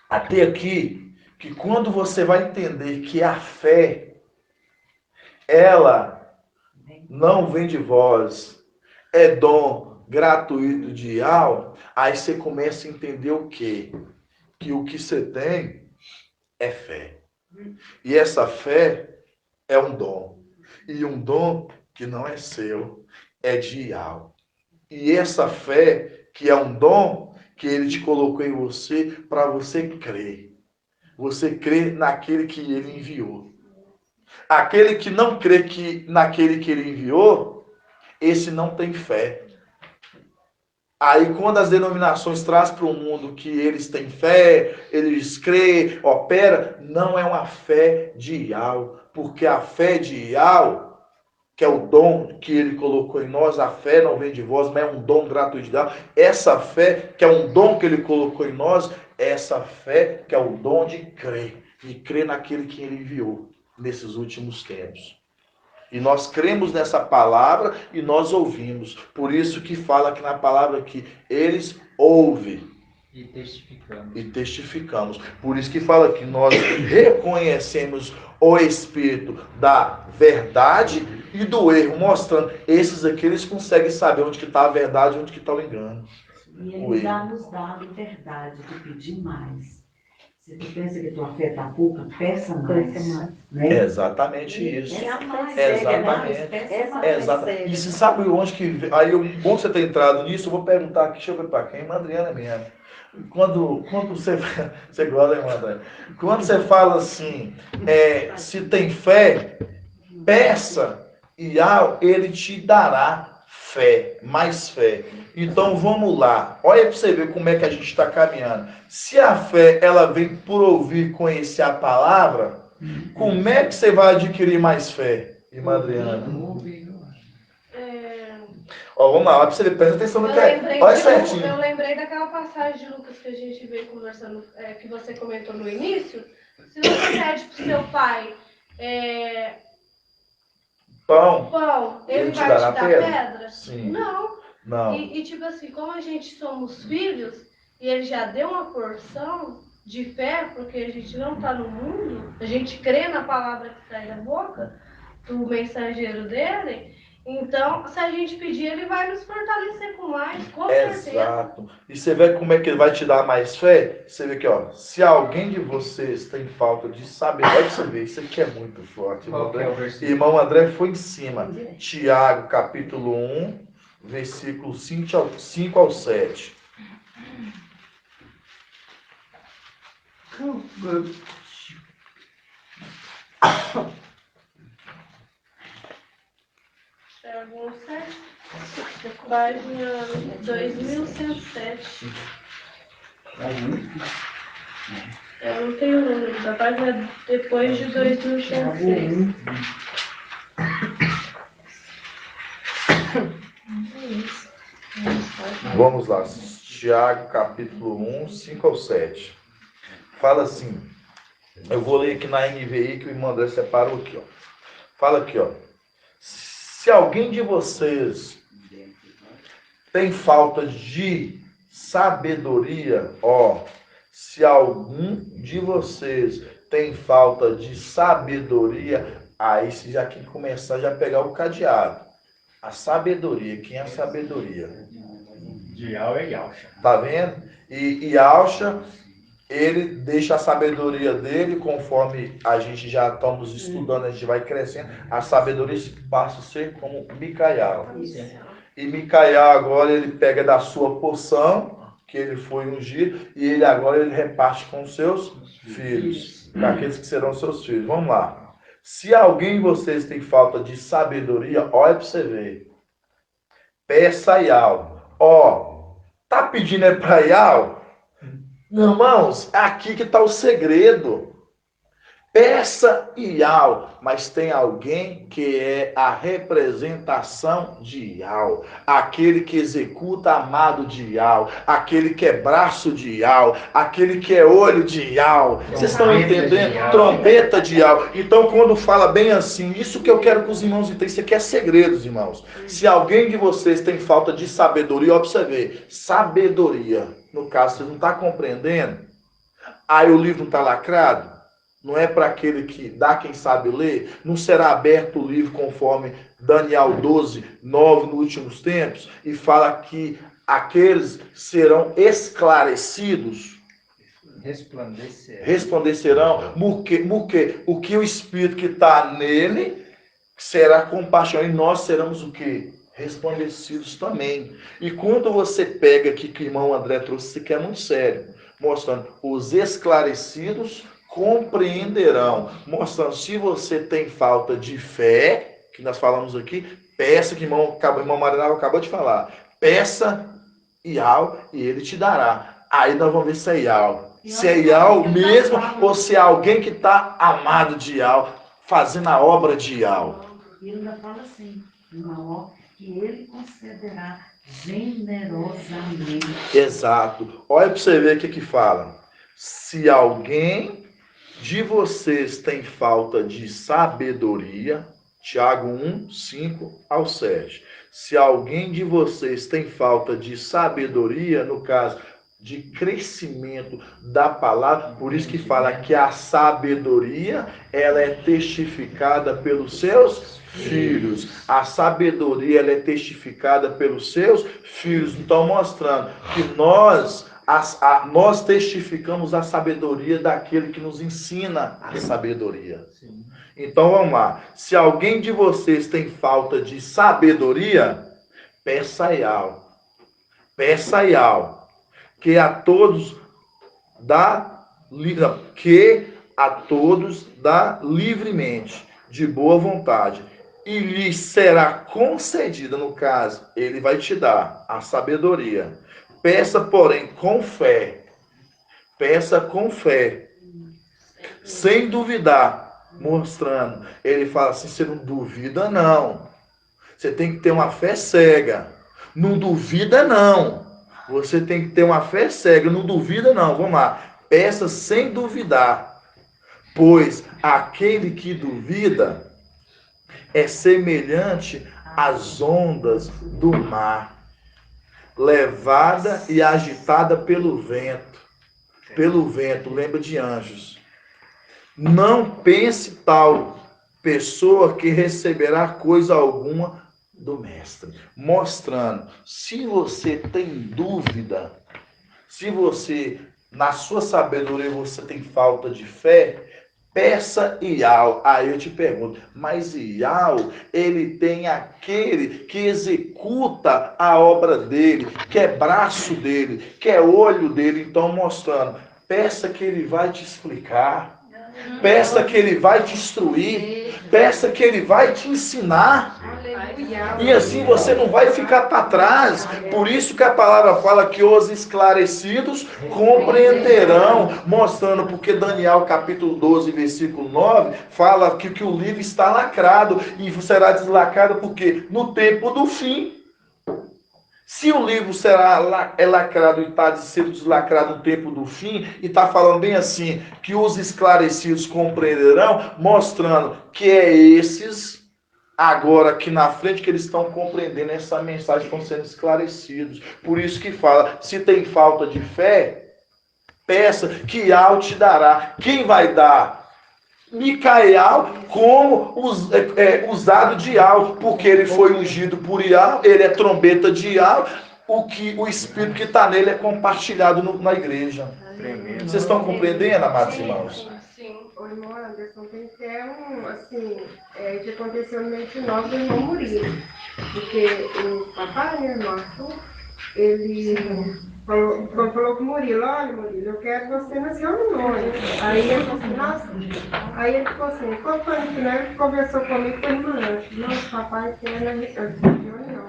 [SPEAKER 2] até aqui, que quando você vai entender que a fé, ela não vem de vós, é dom gratuito de Iau, aí você começa a entender o quê? Que o que você tem é fé. E essa fé é um dom. E um dom que não é seu, é de Iau. E essa fé, que é um dom, que ele te colocou em você, para você crer. Você crê naquele que ele enviou. Aquele que não crê que naquele que ele enviou, esse não tem fé. Aí quando as denominações trazem para o mundo que eles têm fé, eles creem, opera, não é uma fé de Iau. Porque a fé de Iau, que é o dom que ele colocou em nós, a fé não vem de vós, mas é um dom gratuito de Deus. Essa fé, que é um dom que ele colocou em nós, essa fé que é o dom de crer. E crer naquele que ele enviou nesses últimos tempos. E nós cremos nessa palavra e nós ouvimos. Por isso que fala aqui na palavra que eles ouvem. E testificamos. Por isso que fala que nós reconhecemos o Espírito da verdade e do erro, mostrando esses aqui, eles conseguem saber onde que está a verdade e onde que está o engano.
[SPEAKER 8] E ele já nos dá a liberdade de pedir mais. Se tu pensa que tua fé está pouca, peça mais. Né?
[SPEAKER 2] É exatamente isso. Exatamente. E você sabe onde que... Aí, bom que você ter entrado nisso, eu vou perguntar aqui, deixa eu ver para quem, Adriana mesmo. Quando você gosta, hein, André? Quando você fala assim, se tem fé, peça e ele te dará fé, mais fé. Então vamos lá, olha para você ver como é que a gente está caminhando. Se a fé ela vem por ouvir, conhecer a palavra, como é que você vai adquirir mais fé, irmã Adriana? Ó, vamos lá, para você ver, presta atenção no que é. Olha certinho.
[SPEAKER 5] Eu lembrei daquela passagem de Lucas que a gente veio conversando, que você comentou no início. Se você pede para o seu pai
[SPEAKER 2] pão,
[SPEAKER 5] ele vai te dar pedra?
[SPEAKER 2] Sim.
[SPEAKER 5] Não.
[SPEAKER 2] Não.
[SPEAKER 5] E tipo assim, como a gente somos filhos, e ele já deu uma porção de fé, porque a gente não está no mundo, a gente crê na palavra que sai da boca do mensageiro dele, então, se a gente pedir, ele vai nos fortalecer com mais, com certeza.
[SPEAKER 2] Exato. E você vê como é que ele vai te dar mais fé? Você vê aqui, ó. Se alguém de vocês tem falta de saber, olha pra você ver, isso aqui é muito forte.
[SPEAKER 7] Qual que é o versículo?
[SPEAKER 2] Irmão André foi em cima. Tiago, capítulo 1, versículo 5 ao 7.
[SPEAKER 5] Tiago 7, página 2107. Eu não tenho o número da página depois de 2106.
[SPEAKER 2] Vamos lá. Tiago, capítulo 1, 5 ao 7. Fala assim. Eu vou ler aqui na NVI que o irmão André separou aqui, ó. Fala aqui, ó. Se alguém de vocês tem falta de sabedoria, ó. Se algum de vocês tem falta de sabedoria, aí se já quem começar já pegar o cadeado. A sabedoria, quem é a sabedoria?
[SPEAKER 7] De Yau é Yausha.
[SPEAKER 2] Tá vendo? E Yausha, ele deixa a sabedoria dele, conforme a gente já estamos estudando, a gente vai crescendo, a sabedoria passa a ser como Micael. E Micael agora ele pega da sua porção, que ele foi ungido, e ele agora ele reparte com os seus filhos, com aqueles que serão seus filhos. Vamos lá. Se alguém de vocês tem falta de sabedoria, olha para você ver. Peça a Yau. Ó, tá pedindo é para Yau? Irmãos, aqui que está o segredo. Peça Yau, mas tem alguém que é a representação de Yau, aquele que executa amado de Yau, aquele que é braço de Yau, aquele que é olho de Yau. Vocês estão entendendo? Trombeta de Yau. Então, quando fala bem assim, isso que eu quero que os irmãos entendam, isso aqui é segredos, irmãos. Se alguém de vocês tem falta de sabedoria, ó, pra você ver, sabedoria, no caso, você não está compreendendo? Aí o livro não está lacrado? Não é para aquele que dá quem sabe ler? Não será aberto o livro conforme Daniel 12, 9 nos últimos tempos? E fala que aqueles serão esclarecidos. Resplandecerão. Porque o que o Espírito que está nele será compaixão. E nós seremos o quê? Resplandecidos também. E quando você pega aqui que o irmão André trouxe, isso aqui é muito sério. Mostrando os esclarecidos compreenderão, mostrando se você tem falta de fé, que nós falamos aqui, peça, que o irmão Marinaldo acabou de falar, peça Yau e ele te dará. Aí nós vamos ver se é Yau. Se é Yau mesmo ou se é alguém que está amado de Yau, fazendo a obra de Yau.
[SPEAKER 8] E ele ainda fala assim, irmão, que ele concederá generosamente.
[SPEAKER 2] Exato. Olha para você ver o que fala. Se alguém de vocês tem falta de sabedoria, Tiago 1, 5 ao 7. Se alguém de vocês tem falta de sabedoria, no caso de crescimento da palavra, por isso que fala que a sabedoria, ela é testificada pelos seus filhos. A sabedoria, ela é testificada pelos seus filhos. Então, mostrando que nós testificamos a sabedoria daquele que nos ensina a sabedoria. Sim. Então vamos lá. Se alguém de vocês tem falta de sabedoria, peça Yau. Peça Yau. Que a todos dá livremente, de boa vontade. E lhe será concedida, no caso, ele vai te dar a sabedoria. Peça, porém, com fé. Peça com fé. Sem duvidar. Mostrando. Ele fala assim, você não duvida, não. Você tem que ter uma fé cega. Não duvida, não. Você tem que ter uma fé cega. Não duvida, não. Vamos lá. Peça sem duvidar. Pois aquele que duvida é semelhante às ondas do mar, levada e agitada pelo vento. Pelo vento, lembra de anjos. Não pense tal pessoa que receberá coisa alguma do mestre. Mostrando, se você tem dúvida, se você, na sua sabedoria, você tem falta de fé, peça Iau. Aí eu te pergunto, mas Iau, ele tem aquele que executa a obra dele, que é braço dele, que é olho dele. Então, mostrando, peça que ele vai te explicar, peça que ele vai te instruir, peça que ele vai te ensinar. E assim você não vai ficar para trás. Por isso que a palavra fala que os esclarecidos compreenderão, mostrando, porque Daniel capítulo 12, versículo 9, fala que o livro está lacrado e será deslacrado porque no tempo do fim. Se o livro é lacrado e está sendo deslacrado no tempo do fim, e está falando bem assim, que os esclarecidos compreenderão, mostrando que é esses, agora aqui na frente, que eles estão compreendendo essa mensagem, estão sendo esclarecidos. Por isso que fala, se tem falta de fé, peça que Iau te dará. Quem vai dar? Micael, como usado de Iau, porque ele foi ungido por Iau, ele é trombeta de Iau, o espírito que está nele é compartilhado na igreja. Vocês estão compreendendo, amados irmãos?
[SPEAKER 5] Sim.
[SPEAKER 9] Ô, irmão Anderson, tem que ter que aconteceu no meio de nós do irmão Murilo, porque o papai, né, irmão Arthur, ele falou com o Murilo, olha, Murilo, eu quero você nas reuniões. Aí ele falou assim, nossa, aí ele ficou assim, quando foi no final, ele conversou comigo, foi irmã Anderson, nossa, papai quer na reunião.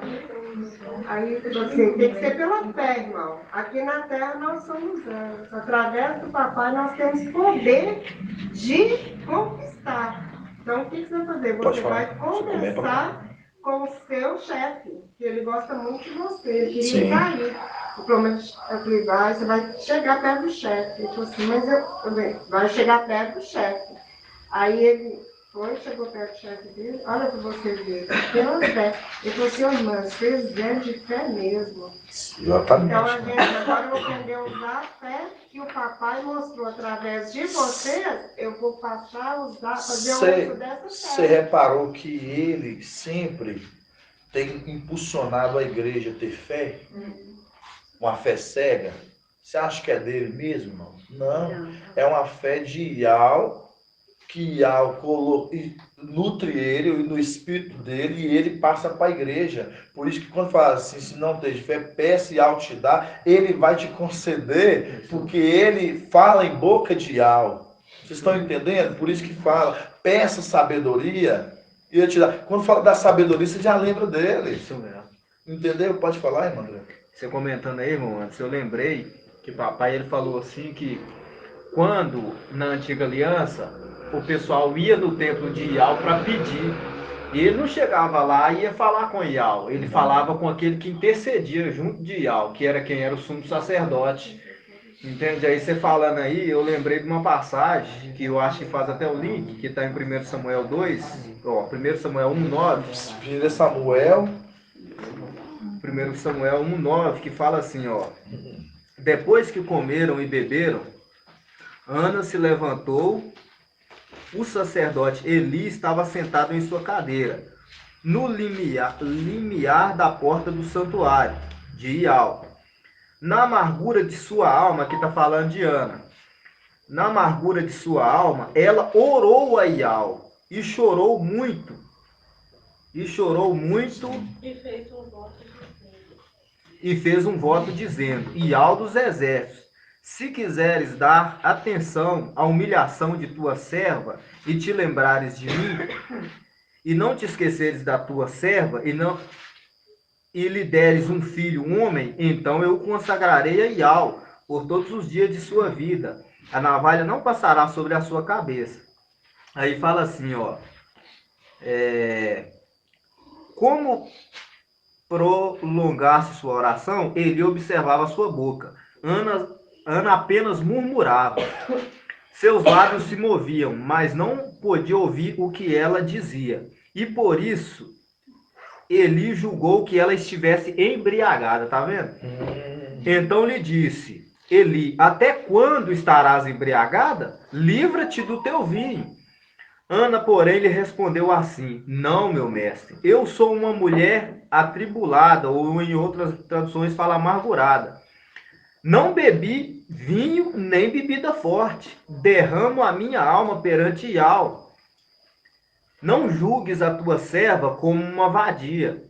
[SPEAKER 9] Aí ele falou assim, tem que ser pela fé, irmão. Aqui na terra nós somos anjos. Através do papai nós temos poder de conquistar. Então o que você vai fazer? Você vai conversar com o seu chefe, que ele gosta muito de você, ele queria cair. O problema é que você vai chegar perto do chefe. Ele falou assim, mas vai chegar perto do chefe. Aí ele chegou perto do chefe dele, olha para você ver, pela fé. Ele falou assim, irmã, vocês vêm de fé mesmo.
[SPEAKER 2] Exatamente.
[SPEAKER 9] Então a gente agora vai aprender a usar a fé que o papai mostrou através de vocês, eu vou passar a usar, fazer o uso dessa fé.
[SPEAKER 2] Você reparou que ele sempre tem impulsionado a igreja a ter fé? Uma fé cega? Você acha que é dele mesmo, irmão? Não. É uma fé de Iau, que Iau nutre ele no espírito dele e ele passa para a igreja. Por isso que quando fala assim, se não tem fé, peça e Iau te dá, ele vai te conceder, porque ele fala em boca de Iau. Vocês estão entendendo? Por isso que fala, peça sabedoria e ele te dá. Quando fala da sabedoria, você já lembra dele.
[SPEAKER 7] Isso mesmo.
[SPEAKER 2] Entendeu? Pode falar, irmão André?
[SPEAKER 7] Você comentando aí, irmão, antes eu lembrei que papai ele falou assim que quando na antiga aliança o pessoal ia no templo de Iau para pedir, e ele não chegava lá e ia falar com Iau, ele falava com aquele que intercedia junto de Iau, que era quem era o sumo sacerdote. Entende? Aí você falando aí, eu lembrei de uma passagem que eu acho que faz até o link, que está em 1 Samuel 2, 1 Samuel 1:9.
[SPEAKER 2] 1 Samuel
[SPEAKER 7] 1 Samuel 1:9, que fala assim, ó. Depois que comeram e beberam, Ana se levantou, o sacerdote Eli estava sentado em sua cadeira, no limiar da porta do santuário de Iau. Na amargura de sua alma, que está falando de Ana, na amargura de sua alma, ela orou a Iau e chorou muito. E fez um voto dizendo, Iau dos exércitos, se quiseres dar atenção à humilhação de tua serva e te lembrares de mim, e não te esqueceres da tua serva, e lhe deres um filho, um homem, então eu o consagrarei a Iau por todos os dias de sua vida. A navalha não passará sobre a sua cabeça. Aí fala assim, ó. Como prolongasse sua oração, ele observava sua boca. Ana apenas murmurava. Seus lábios se moviam, mas não podia ouvir o que ela dizia. E por isso, Eli julgou que ela estivesse embriagada, tá vendo? Então lhe disse, Eli, até quando estarás embriagada? Livra-te do teu vinho. Ana, porém, lhe respondeu assim, não, meu mestre, eu sou uma mulher atribulada, ou em outras traduções fala amargurada. Não bebi vinho nem bebida forte, derramo a minha alma perante Iau. Não julgues a tua serva como uma vadia.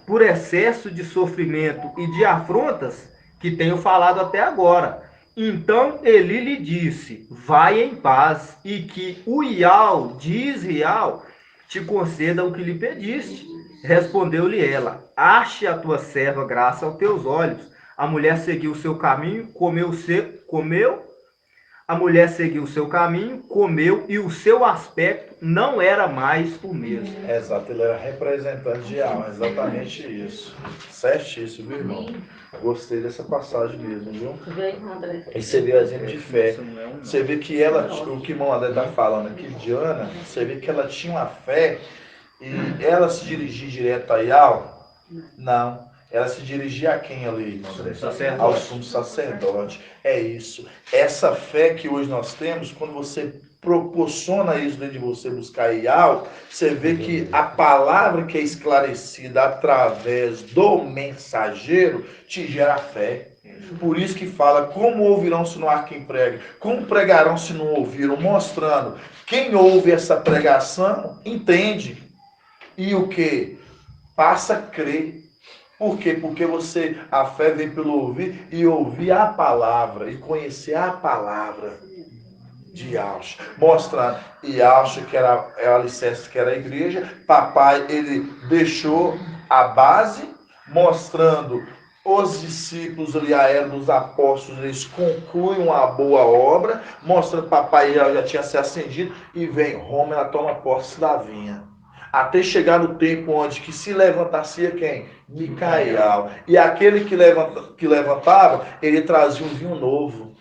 [SPEAKER 7] Por excesso de sofrimento e de afrontas que tenho falado até agora. Então Eli lhe disse, vai em paz, e que o Iau, diz Iau, te conceda o que lhe pediste. Respondeu-lhe ela, ache a tua serva graça aos teus olhos. A mulher seguiu o seu caminho, a mulher seguiu o seu caminho, comeu, e o seu aspecto não era mais o mesmo.
[SPEAKER 2] Exato, ele era representante de alma, exatamente isso. Certíssimo, viu, irmão? Gostei dessa passagem mesmo, viu? E você vê o exemplo de fé. Você vê que ela, o que o irmão André está falando aqui de Ana, você vê que ela tinha uma fé e ela se dirigia direto a Iau? Não. Ela se dirigia a quem ali, André? Ao sumo sacerdote. É isso. Essa fé que hoje nós temos, quando você proporciona isso dentro de você, buscar Iau, você vê que a palavra que é esclarecida através do mensageiro te gera fé. Por isso que fala, como ouvirão se não há quem pregue? Como pregarão se não ouviram? Mostrando, quem ouve essa pregação, entende. E o que? Passa a crer. Por quê? Porque a fé vem pelo ouvir e ouvir a palavra e conhecer a palavra de Yahshua. Mostrando Yahshua, que era o alicerce, que era a igreja. Papai, ele deixou a base, mostrando os discípulos ali, a era dos apóstolos, eles concluem uma boa obra, mostrando papai já tinha se acendido, e vem Roma, ela toma posse da vinha. Até chegar no tempo onde que se levantasse quem? Micael. E aquele que levantava, ele trazia um vinho novo.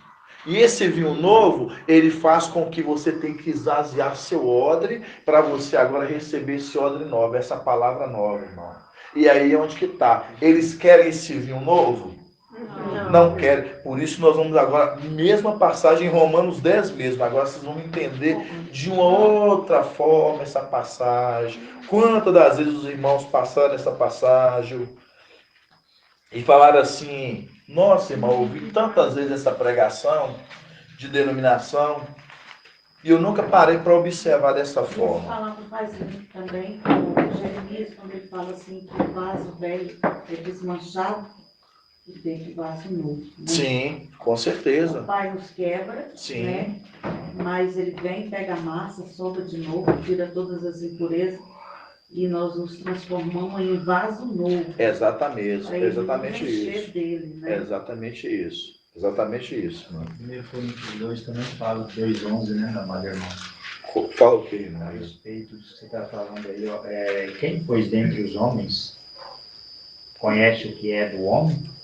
[SPEAKER 2] E esse vinho novo, ele faz com que você tenha que esvaziar seu odre, para você agora receber esse odre novo, essa palavra nova, irmão. E aí é onde que está. Eles querem esse vinho novo? Não querem. Por isso nós vamos agora, mesma passagem em Romanos 10 mesmo. Agora vocês vão entender de uma outra forma essa passagem. Quantas das vezes os irmãos passaram essa passagem e falaram assim, nossa, irmão, eu ouvi tantas vezes essa pregação de denominação e eu nunca parei para observar dessa forma.
[SPEAKER 8] Falar com o paizinho também, o Jeremias, quando ele fala assim que o vaso velho é desmanchado, e tem vaso novo. Né?
[SPEAKER 2] Sim, com certeza.
[SPEAKER 8] O pai nos quebra,
[SPEAKER 2] sim,
[SPEAKER 8] né? Mas ele vem, pega a massa, solta de novo, tira todas as impurezas e nós nos transformamos em vaso novo.
[SPEAKER 2] Exatamente, exatamente isso.
[SPEAKER 8] Dele, né?
[SPEAKER 2] Exatamente isso. Exatamente isso. Mano.
[SPEAKER 10] 1 Coríntios 2 também fala, 2:11, né, amado irmão?
[SPEAKER 2] Fala o quê, irmão?
[SPEAKER 10] A respeito do que você está falando aí, ó, quem, pois, dentre os homens conhece o que é do homem?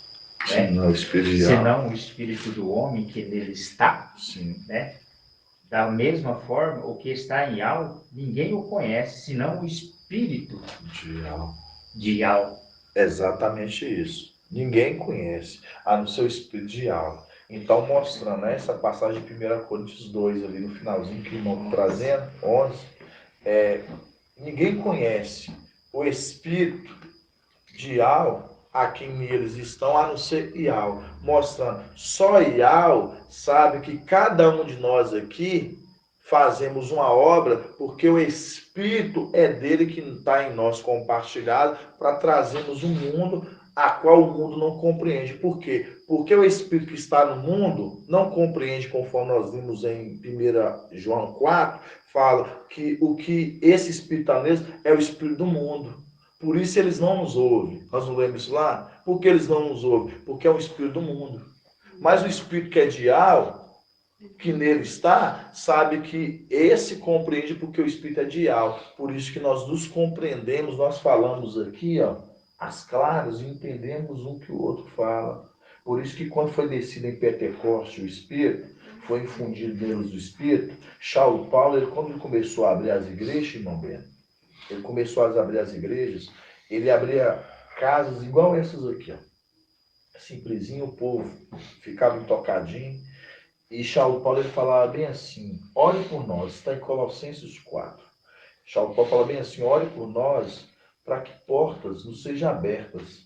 [SPEAKER 10] Né?
[SPEAKER 2] Não, o espírito
[SPEAKER 10] senão o espírito do homem que nele está,
[SPEAKER 2] sim,
[SPEAKER 10] né? Da mesma forma, o que está em Yau, ninguém o conhece, senão o espírito de Yau.
[SPEAKER 2] Exatamente isso. Ninguém conhece, a não ser o espírito de Yau. Então, mostrando, né, essa passagem de 1 Coríntios 2, ali no finalzinho, que o irmão está trazendo, 11, ninguém conhece o espírito de Yau, a quem neles estão, a não ser Iau, mostrando, só Iau sabe que cada um de nós aqui fazemos uma obra, porque o Espírito é dele que está em nós compartilhado, para trazermos um mundo a qual o mundo não compreende. Por quê? Porque o Espírito que está no mundo não compreende, conforme nós vimos em 1 João 4, fala que o que esse Espírito está neles é o Espírito do mundo. Por isso eles não nos ouvem. Nós não lemos isso lá? Por que eles não nos ouvem? Porque é o espírito do mundo. Mas o espírito que é de Yau, que nele está, sabe que esse compreende porque o espírito é de Yau. Por isso que nós nos compreendemos, nós falamos aqui, ó, as claras, e entendemos um que o outro fala. Por isso que quando foi descido em Pentecoste o espírito, foi infundido neles o espírito, Paulo, quando ele começou a abrir as igrejas, irmão Bento, ele começou a abrir as igrejas, ele abria casas igual essas aqui, ó. Simplesinho, o povo ficava intocadinho. E Paulo ele falava bem assim, ore por nós, está em Colossenses 4. Paulo fala bem assim, ore por nós para que portas nos sejam abertas,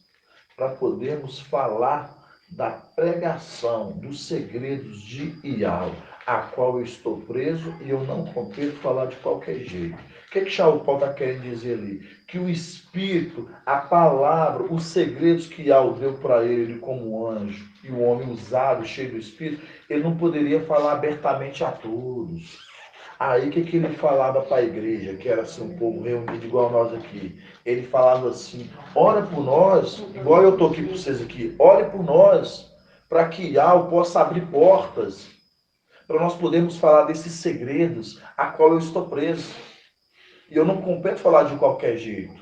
[SPEAKER 2] para podermos falar da pregação dos segredos de Iau, a qual eu estou preso e eu não compito falar de qualquer jeito. O que Paulo está querendo dizer ali? Que o Espírito, a palavra, os segredos que Iau deu para ele como anjo, e o homem usado, cheio do Espírito, ele não poderia falar abertamente a todos. Aí o que ele falava para a igreja, que era assim um povo reunido igual nós aqui? Ele falava assim, ora por nós, igual eu estou aqui para vocês aqui, ore por nós, para que Iau possa abrir portas, para nós podermos falar desses segredos a qual eu estou preso. E eu não compito falar de qualquer jeito.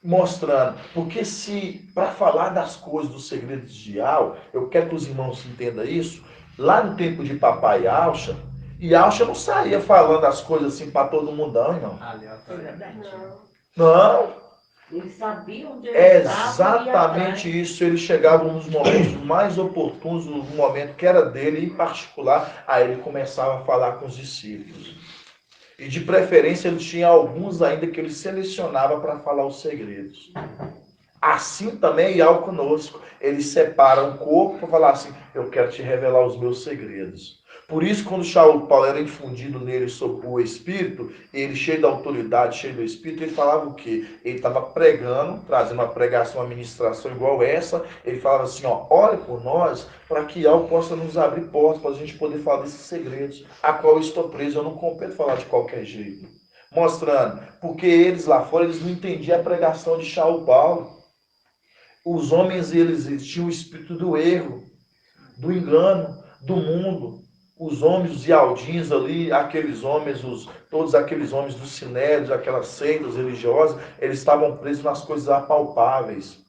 [SPEAKER 2] Mostrando, porque se para falar das coisas, dos segredos de Iau, eu quero que os irmãos entendam isso, lá no tempo de papai Yaucha, Yaucha não saía falando as coisas assim para todo mundo, não, irmão. Não.
[SPEAKER 8] Ele sabia onde ele
[SPEAKER 2] É
[SPEAKER 8] estava.
[SPEAKER 2] exatamente isso. Ele chegava nos momentos mais oportunos, no momento que era dele, em particular, aí ele começava a falar com os discípulos. E de preferência ele tinha alguns ainda que ele selecionava para falar os segredos. Assim também é Iau conosco. Ele separa um corpo para falar assim, eu quero te revelar os meus segredos. Por isso, quando Paulo era infundido nele sobre o Espírito, ele cheio da autoridade, cheio do Espírito, ele falava o quê? Ele estava pregando, trazendo uma pregação, uma ministração igual essa. Ele falava assim, ó, ore por nós, para que Iau possa nos abrir portas, para a gente poder falar desses segredos, a qual eu estou preso. Eu não compito falar de qualquer jeito. Mostrando, porque eles lá fora, eles não entendiam a pregação de Paulo. Os homens, eles tinham o espírito do erro, do engano, do mundo. Os homens, os ialdins ali, aqueles homens, todos aqueles homens dos sinérios, aquelas seitas religiosas, eles estavam presos nas coisas apalpáveis.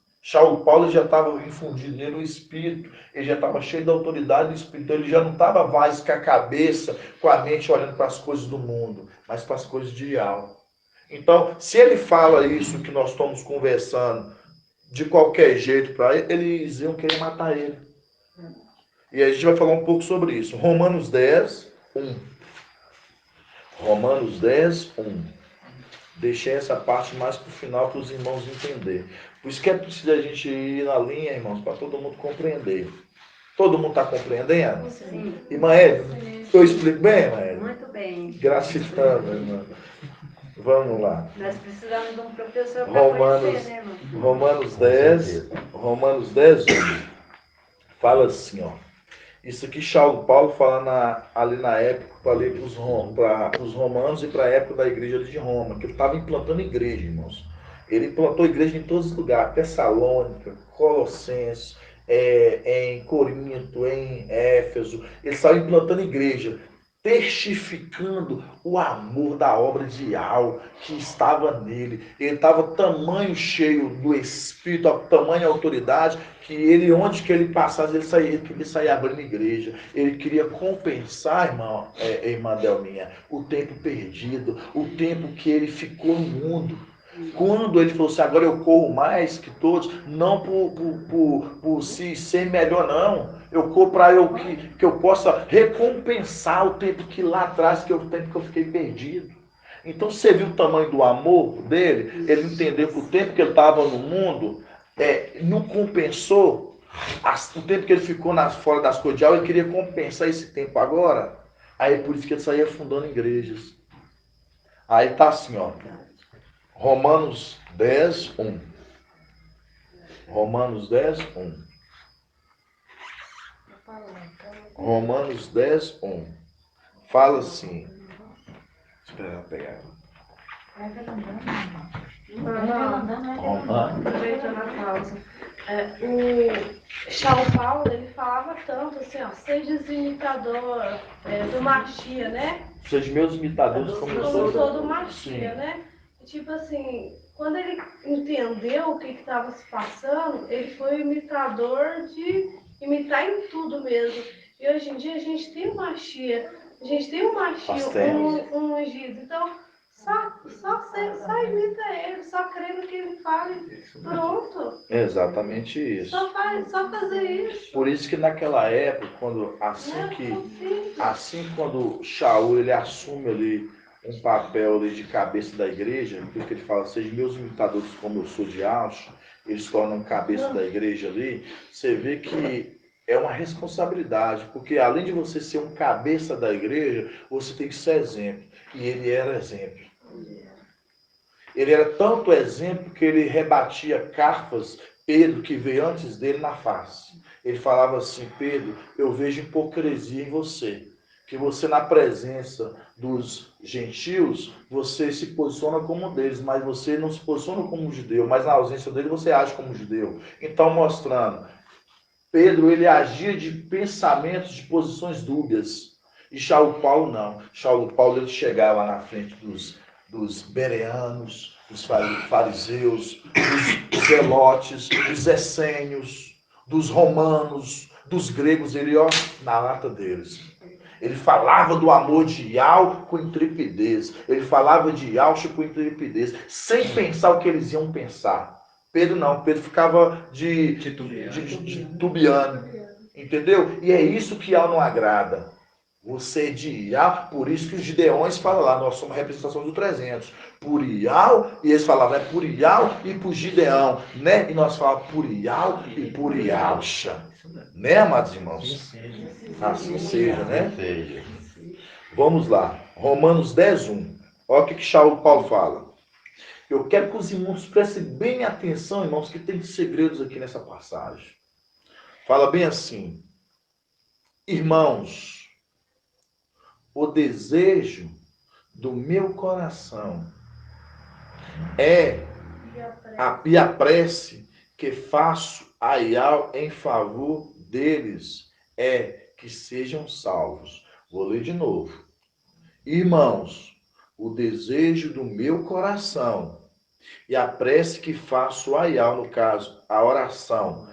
[SPEAKER 2] Paulo já estava infundido nele o Espírito, ele já estava cheio da autoridade do Espírito, ele já não estava mais com a cabeça, com a mente olhando para as coisas do mundo, mas para as coisas de Iau. Então, se ele fala isso que nós estamos conversando de qualquer jeito para ele, eles iam querer matar ele. E a gente vai falar um pouco sobre isso. Romanos 10, 1. Romanos 10, 1. Deixei essa parte mais para o final para os irmãos entenderem. Por isso que é preciso a gente ir na linha, irmãos, para todo mundo compreender. Todo mundo está compreendendo?
[SPEAKER 6] Sim.
[SPEAKER 2] Irmã Ed, eu explico bem, irmã Ed?
[SPEAKER 6] Muito bem.
[SPEAKER 2] Gratidão, irmã. Vamos lá.
[SPEAKER 6] Nós precisamos de um professor para conhecer, né, irmão?
[SPEAKER 2] Romanos 10, 1. Fala assim, ó. Isso aqui, Paulo falando ali na época, para ler para os romanos e para a época da igreja de Roma, que ele estava implantando igreja, irmãos. Ele implantou igreja em todos os lugares, Tessalônica, Colossenses, em Corinto, em Éfeso. Ele estava implantando igreja, testificando o amor da obra de Iau que estava nele. Ele estava tamanho cheio do Espírito, tamanha autoridade, que ele, onde que ele passasse, ele queria sair abrindo igreja. Ele queria compensar, irmã Delminha, o tempo perdido, o tempo que ele ficou no mundo. Quando ele falou assim, agora eu corro mais que todos, não por ser melhor, não. Eu corro para que eu possa recompensar o tempo que lá atrás, o tempo que eu fiquei perdido. Então você viu o tamanho do amor dele? Ele entendeu que o tempo que ele estava no mundo não compensou o tempo que ele ficou fora das coisas de aula. Ele queria compensar esse tempo agora. Aí por isso que ele saía fundando igrejas. Aí tá assim, ó. Romanos 10, 1. Romanos 10, 1. Romanos 10, 1. Fala assim. Espera eu pegar.
[SPEAKER 5] Aproveitando a pausa. O Paulo, ele falava tanto assim, ó, seja imitador do Machia, né?
[SPEAKER 2] Seja meus imitadores como eu sou.
[SPEAKER 5] Do Machia, né? Tipo assim, quando ele entendeu o que estava se passando, ele foi imitador de imitar em tudo mesmo. E hoje em dia a gente tem um Machia, um ungido. Então, Só imita ele, só crê no que ele fala e pronto.
[SPEAKER 2] É exatamente isso.
[SPEAKER 5] Só fazer isso.
[SPEAKER 2] Por isso que naquela época, quando Shaul ele assume ali um papel ali de cabeça da igreja, porque ele fala, sejam meus imitadores como eu sou de Alcho, eles tornam cabeça da igreja ali, você vê que é uma responsabilidade, porque além de você ser um cabeça da igreja, você tem que ser exemplo. E ele era exemplo. Ele era tanto exemplo que ele rebatia Carfas, Pedro, que veio antes dele, na face. Ele falava assim, Pedro, eu vejo hipocrisia em você. Que você na presença dos gentios, você se posiciona como um deles, mas você não se posiciona como um judeu, mas na ausência dele você age como um judeu. Então mostrando, Pedro ele agia de pensamentos, de posições dúbias. E Saulo Paulo não. Saulo Paulo ele chegava lá na frente dos bereanos, dos fariseus, dos zelotes, dos essênios, dos romanos, dos gregos, ele ó, na lata deles. Ele falava do amor de Yahweh com intrepidez. Ele falava de Yahweh com intrepidez, sem pensar o que eles iam pensar. Pedro não, Pedro ficava de titubeando, entendeu? E é isso que Yahweh não agrada. Você é de Yahweh, por isso que os gideões falam lá, nós somos a representação do 300. Por Yahweh, e eles falavam, é por Yahweh e por Gideão, né? E nós falamos por Yahweh e por Yahusha. Né, amados irmãos? Assim seja, né? Vamos lá. Romanos 10:1. Olha o que Saulo Paulo fala. Eu quero que os irmãos prestem bem atenção, irmãos, que tem segredos aqui nessa passagem. Fala bem assim. Irmãos, o desejo do meu coração e a prece que faço a Yahweh em favor deles é que sejam salvos. Vou ler de novo. Irmãos, o desejo do meu coração e a prece que faço a Yahweh, no caso, a oração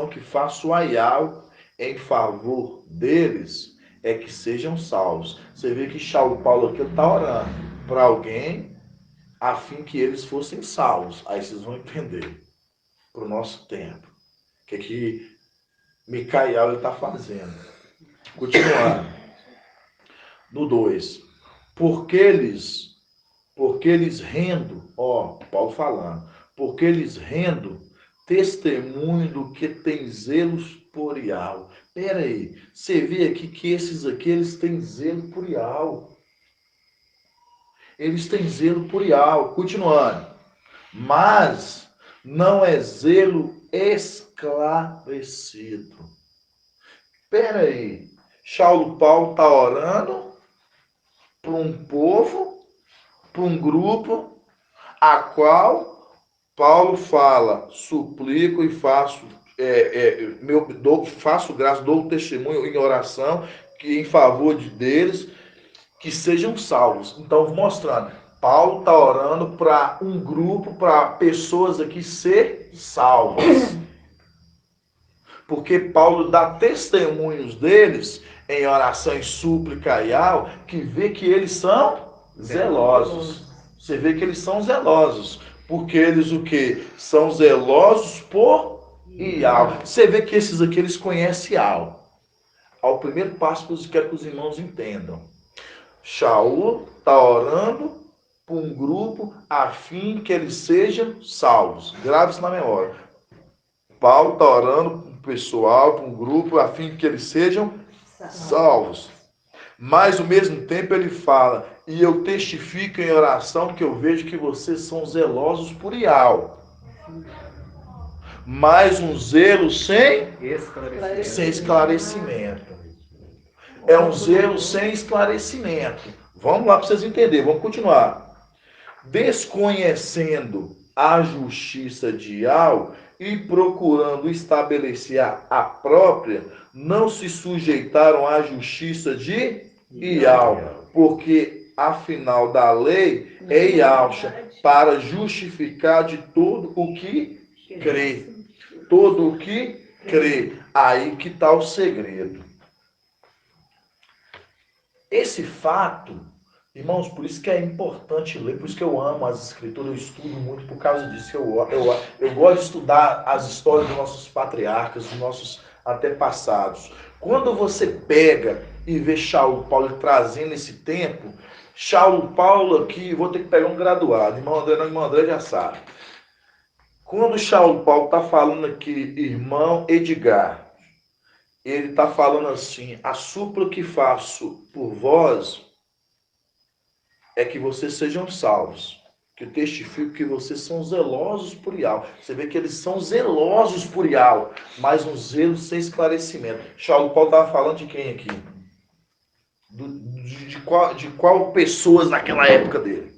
[SPEAKER 2] que faço a Yahweh em favor deles é que sejam salvos. Você vê que Saulo Paulo aqui está orando para alguém a fim que eles fossem salvos. Aí vocês vão entender para o nosso tempo o que Micael está fazendo. Continuando. No 2. Porque eles rendo, Paulo falando, porque eles rendo testemunho do que tem zelos por Yahweh. Espera aí, você vê aqui que esses aqui, eles têm zelo por Yahweh. Eles têm zelo por Yahweh. Continuando. Mas não é zelo esclarecido. Espera aí, Saulo Paulo está orando para um povo, para um grupo, a qual Paulo fala, suplico e faço faço graça, dou testemunho em oração que em favor deles que sejam salvos. Então, mostrando, Paulo está orando para um grupo, para pessoas aqui ser salvas. Porque Paulo dá testemunhos deles em oração e súplica e Yahweh, que vê que eles são zelosos. Você vê que eles são zelosos. Porque eles o quê? São zelosos por Yahweh. Você vê que esses aqui, eles conhecem Yahweh. Ao primeiro passo que eu quero que os irmãos entendam. Shaul está orando por um grupo a fim que eles sejam salvos. Grave isso na memória. Paulo está orando para um pessoal, para um grupo, a fim que eles sejam salvos. Mas, ao mesmo tempo, ele fala, e eu testifico em oração que eu vejo que vocês são zelosos por Yahweh. Mas um zelo sem esclarecimento. É um zelo sem esclarecimento. Vamos lá para vocês entenderem. Vamos continuar. Desconhecendo a justiça de Yahweh e procurando estabelecer a própria, não se sujeitaram à justiça de Yahweh, porque afinal da lei é Yahweh para justificar de todo o que crê. Todo o que crê. Aí que está o segredo. Esse fato Irmãos, por isso que é importante ler, por isso que eu amo as escrituras, eu estudo muito por causa disso. Eu gosto de estudar as histórias dos nossos patriarcas, dos nossos antepassados. Quando você pega e vê Saulo Paulo trazendo esse tempo, Saulo Paulo aqui, vou ter que pegar um graduado, irmão André já sabe. Quando Saulo Paulo está falando aqui, irmão Edgar, ele está falando assim, a súplica que faço por vós é que vocês sejam salvos, que eu testifico que vocês são zelosos por Ial. Você vê que eles são zelosos por Ial, mas um zelo sem esclarecimento. Saulo Paulo estava falando de quem aqui? De qual pessoas naquela época dele?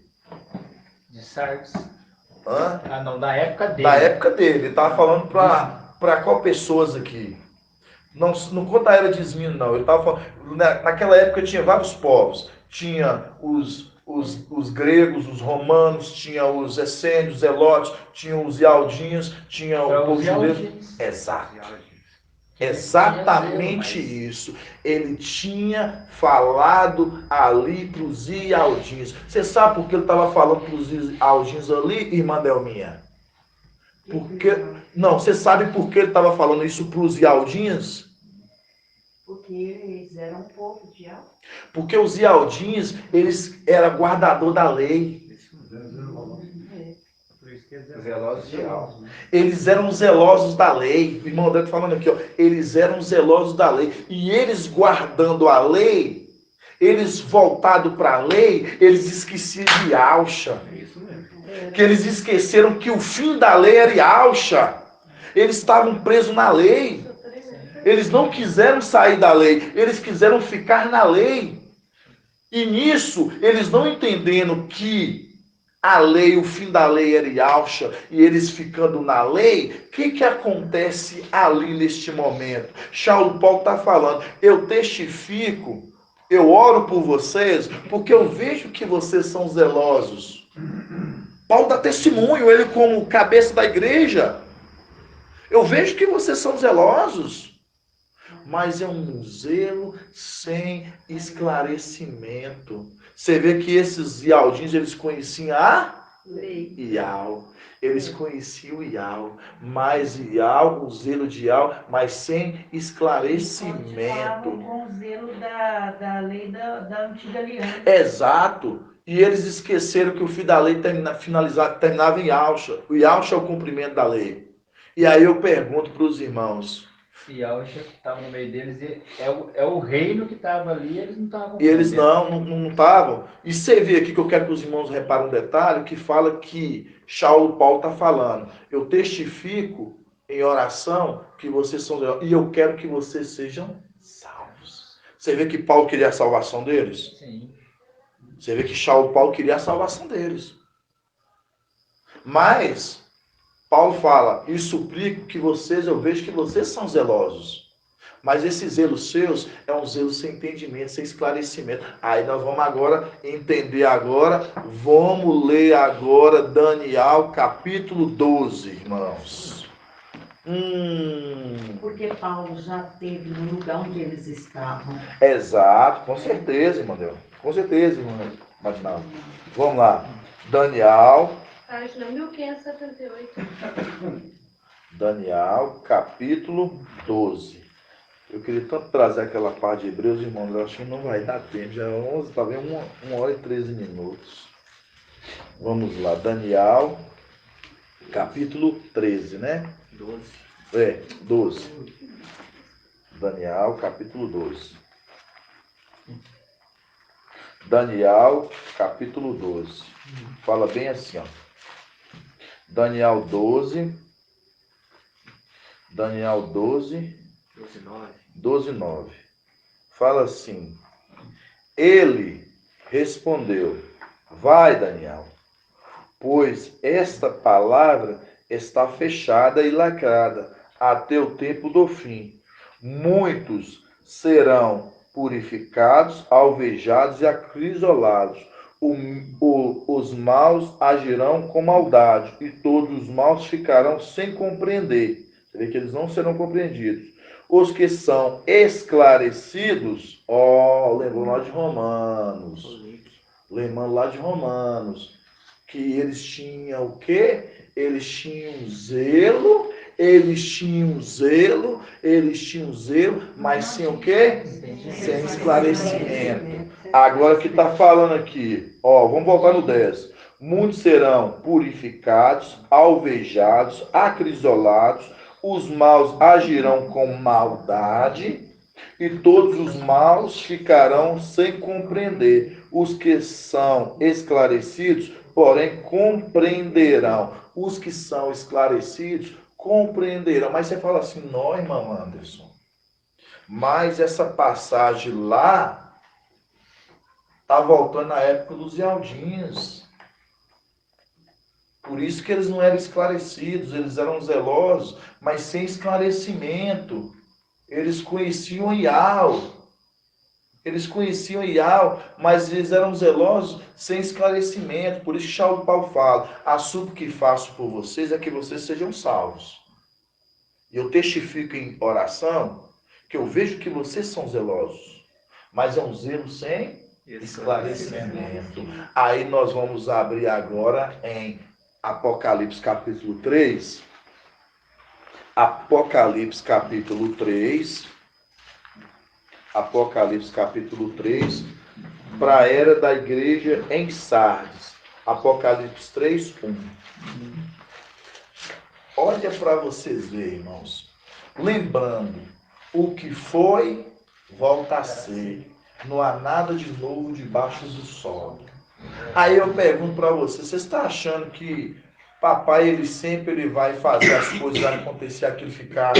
[SPEAKER 10] De Sardes.
[SPEAKER 2] Hã?
[SPEAKER 10] Ah, não, da época dele.
[SPEAKER 2] Da época dele. Ele estava falando para qual pessoas aqui? Não conta a era de Esmino, não. Ele estava falando, naquela época tinha vários povos. Tinha os gregos, os romanos, tinha os essênios, os zelotes, tinha os ialdinhos, tinha o povo judeu. Exato. Exatamente isso. Ele tinha falado ali para os ialdinhos. Você sabe por que ele estava falando para os ialdinhos ali, irmã Delminha? Não, você sabe por que ele estava falando isso para os ialdinhos?
[SPEAKER 8] Porque eles eram um povo de Ial.
[SPEAKER 2] Porque os ialdinhos, eles eram guardador da lei.
[SPEAKER 7] Zelosos de Ial.
[SPEAKER 2] Eles eram zelosos da lei. O irmão André está falando aqui, ó. Eles eram zelosos da lei. E eles guardando a lei, eles voltados para a lei, eles esqueciam de Yahusha.
[SPEAKER 7] É isso mesmo.
[SPEAKER 2] Que eles esqueceram que o fim da lei era Yahusha. Eles estavam presos na lei. Eles não quiseram sair da lei. Eles quiseram ficar na lei. E nisso, eles não entendendo que a lei, o fim da lei era Yahusha, e eles ficando na lei, o que acontece ali neste momento? Saulo Paulo está falando, eu testifico, eu oro por vocês, porque eu vejo que vocês são zelosos. Paulo dá testemunho, ele como cabeça da igreja. Eu vejo que vocês são zelosos. Mas é um zelo sem esclarecimento. Você vê que esses ialdinhos, eles conheciam a Ial. Eles conheciam Ial. Mas Ial, o zelo de Ial, mas sem esclarecimento.
[SPEAKER 3] Com o zelo da lei da antiga aliança.
[SPEAKER 2] Exato. E eles esqueceram que o fim da lei terminava em Yahusha. O Yahusha é o cumprimento da lei. E aí eu pergunto para os irmãos.
[SPEAKER 10] Se Yahusha que estava no meio deles, é o reino que estava ali, eles não estavam.
[SPEAKER 2] E eles não estavam. E você vê aqui que eu quero que os irmãos reparem um detalhe que fala que Saulo Paulo está falando. Eu testifico em oração que vocês são zelosos. E eu quero que vocês sejam salvos. Você vê que Paulo queria a salvação deles?
[SPEAKER 10] Sim.
[SPEAKER 2] Você vê que Saulo Paulo queria a salvação deles. Mas Paulo fala, e suplico que vocês, eu vejo que vocês são zelosos. Mas esse zelo seus é um zelo sem entendimento, sem esclarecimento. Aí nós vamos agora entender agora, vamos ler agora Daniel capítulo 12, irmãos.
[SPEAKER 8] Porque Paulo já esteve no lugar onde eles estavam.
[SPEAKER 2] Exato, com certeza, irmão Deus. Com certeza, irmão Matinal. Vamos lá. Daniel.
[SPEAKER 5] Página 1578.
[SPEAKER 2] Daniel, capítulo 12. Eu queria tanto trazer aquela parte de Hebreus, irmão, eu acho que não vai dar tempo. Já é 11, tá vendo? 1 hora e 13 minutos. Vamos lá, Daniel, capítulo 13, né? 12. Daniel, capítulo 12. Daniel, capítulo 12. Fala bem assim, ó. Daniel 12, 9. Fala assim: ele respondeu: vai, Daniel, pois esta palavra está fechada e lacrada até o tempo do fim. Muitos serão purificados, alvejados e acrisolados. Os maus agirão com maldade, e todos os maus ficarão sem compreender. Você vê que eles não serão compreendidos. Os que são esclarecidos, lembrou nós de Romanos. lembrando lá de Romanos, que eles tinham o quê? Eles tinham zelo, mas sem o quê? Sem esclarecimento. Agora que está falando aqui, ó, vamos voltar no 10. Muitos serão purificados, alvejados, acrisolados, os maus agirão com maldade, e todos os maus ficarão sem compreender. Os que são esclarecidos, porém, compreenderão. Os que são esclarecidos, compreenderão. Mas você fala assim, não, irmão Anderson, mas essa passagem lá está voltando na época dos Yaldins. Por isso que eles não eram esclarecidos, eles eram zelosos, mas sem esclarecimento. Eles conheciam Ial, mas eles eram zelosos sem esclarecimento. Por isso que Paulo fala, a súplica que faço por vocês é que vocês sejam salvos. E eu testifico em oração que eu vejo que vocês são zelosos, mas é um zelo sem esclarecimento. Aí nós vamos abrir agora em Apocalipse capítulo 3. Apocalipse capítulo 3, para a era da igreja em Sardes. Apocalipse 3, 1. Olha para vocês verem, irmãos. Lembrando, o que foi, volta a ser. Não há nada de novo debaixo do sol. Aí eu pergunto para você, você está achando que papai, ele vai fazer as coisas acontecer, aquilo ficar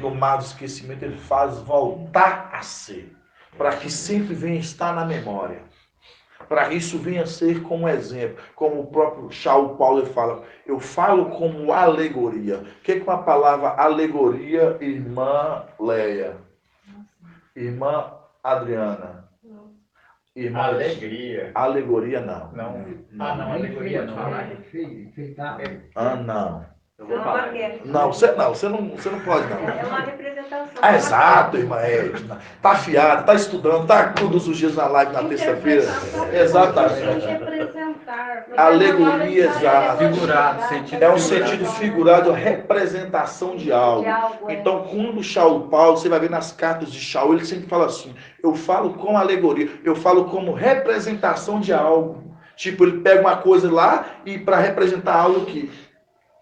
[SPEAKER 2] no mar do esquecimento, ele faz voltar a ser, para que sempre venha estar na memória, para que isso venha ser como exemplo, como o próprio Paulo fala, eu falo como alegoria. O que é a palavra alegoria, irmã Leia? Irmã Adriana? Irmã
[SPEAKER 10] Alegria.
[SPEAKER 2] Alegoria não.
[SPEAKER 10] Não, alegoria não.
[SPEAKER 2] Não.
[SPEAKER 10] Eu vou falar.
[SPEAKER 2] Você não pode não.
[SPEAKER 11] É uma representação.
[SPEAKER 2] Exato, irmã Edna. Tá afiado, tá estudando, tá todos os dias na live na terça-feira. Exatamente.
[SPEAKER 5] Representar.
[SPEAKER 2] Alegoria, exato.
[SPEAKER 7] Figurado, sentido
[SPEAKER 2] É um
[SPEAKER 7] figurado.
[SPEAKER 2] sentido figurado, representação de algo. Então, quando Paulo, você vai ver nas cartas de Shaul, ele sempre fala assim, eu falo como alegoria, eu falo como representação de algo. Tipo, ele pega uma coisa lá e para representar algo que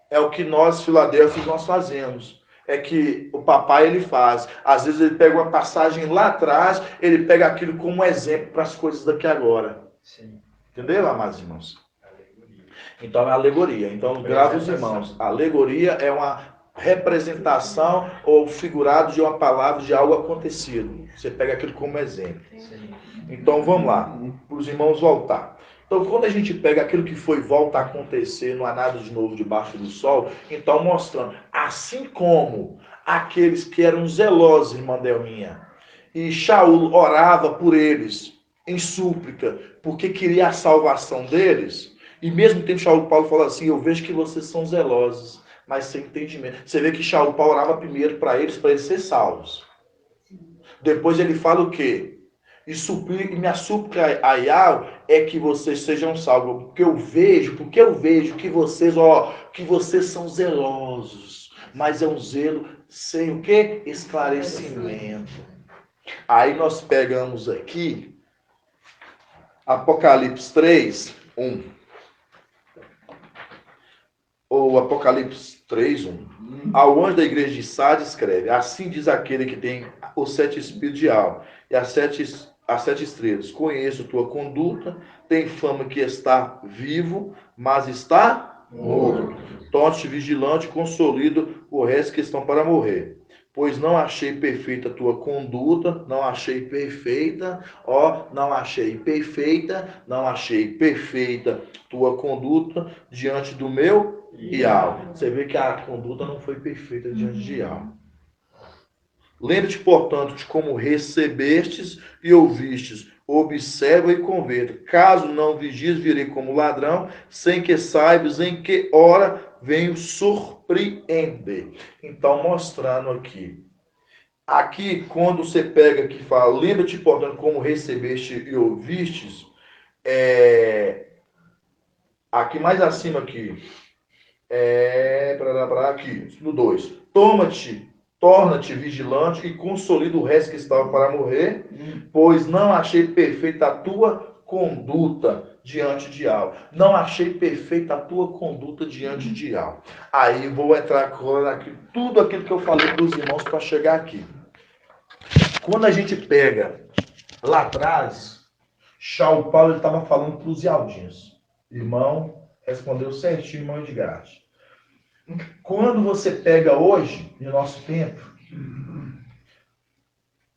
[SPEAKER 2] é o que nós, Filadélfia, nós fazemos. É que o papai, ele faz. Às vezes ele pega uma passagem lá atrás, ele pega aquilo como exemplo para as coisas daqui agora.
[SPEAKER 10] Sim.
[SPEAKER 2] Entendeu, amados irmãos? Então é alegoria. Então, grave os irmãos. Alegoria é uma representação ou figurado de uma palavra de algo acontecido. Você pega aquilo como exemplo. Então vamos lá, para os irmãos voltar. Então, quando a gente pega aquilo que foi volta a acontecer, não há nada de novo debaixo do sol, então mostrando, assim como aqueles que eram zelosos, irmã Delminha, e Shaul orava por eles em súplica, porque queria a salvação deles, e mesmo tempo Paulo fala assim, eu vejo que vocês são zelosos, mas sem entendimento. Você vê que Paulo orava primeiro para eles serem salvos. Depois ele fala o quê? E minha súplica a Yahweh é que vocês sejam salvos. Porque eu vejo que vocês são zelosos. Mas é um zelo sem o quê? Esclarecimento. Aí nós pegamos aqui Apocalipse 3, 1. Ou Apocalipse 3, 1. Ao anjo da igreja de Sardes escreve, assim diz aquele que tem os 7 espíritos de alma e as 7 estrelas. Conheço tua conduta, tem fama que está vivo, mas está morto. Torne-te vigilante, consolido o resto que estão para morrer. Pois não achei perfeita a tua conduta, não achei perfeita tua conduta diante do meu Ial. Você vê que a conduta não foi perfeita diante de Ial. Lembre-te, portanto, de como recebestes e ouvistes. Observa e converta. Caso não vigies, virei como ladrão, sem que saibas em que hora venho surpreender. Então, mostrando aqui. Aqui, quando você pega aqui e fala, lembra-te, portanto, como recebeste e ouvistes, Aqui mais acima aqui. Aqui, no 2. Torna-te vigilante e consolida o resto que estava para morrer, pois não achei perfeita a tua conduta diante de algo. Não achei perfeita a tua conduta diante de algo. Aí vou entrar agora aqui, tudo aquilo que eu falei para os irmãos para chegar aqui. Quando a gente pega lá atrás, Paulo Paulo estava falando para os Ialdinhos. Irmão, respondeu certinho, irmão Edgar. Quando você pega hoje, no nosso tempo,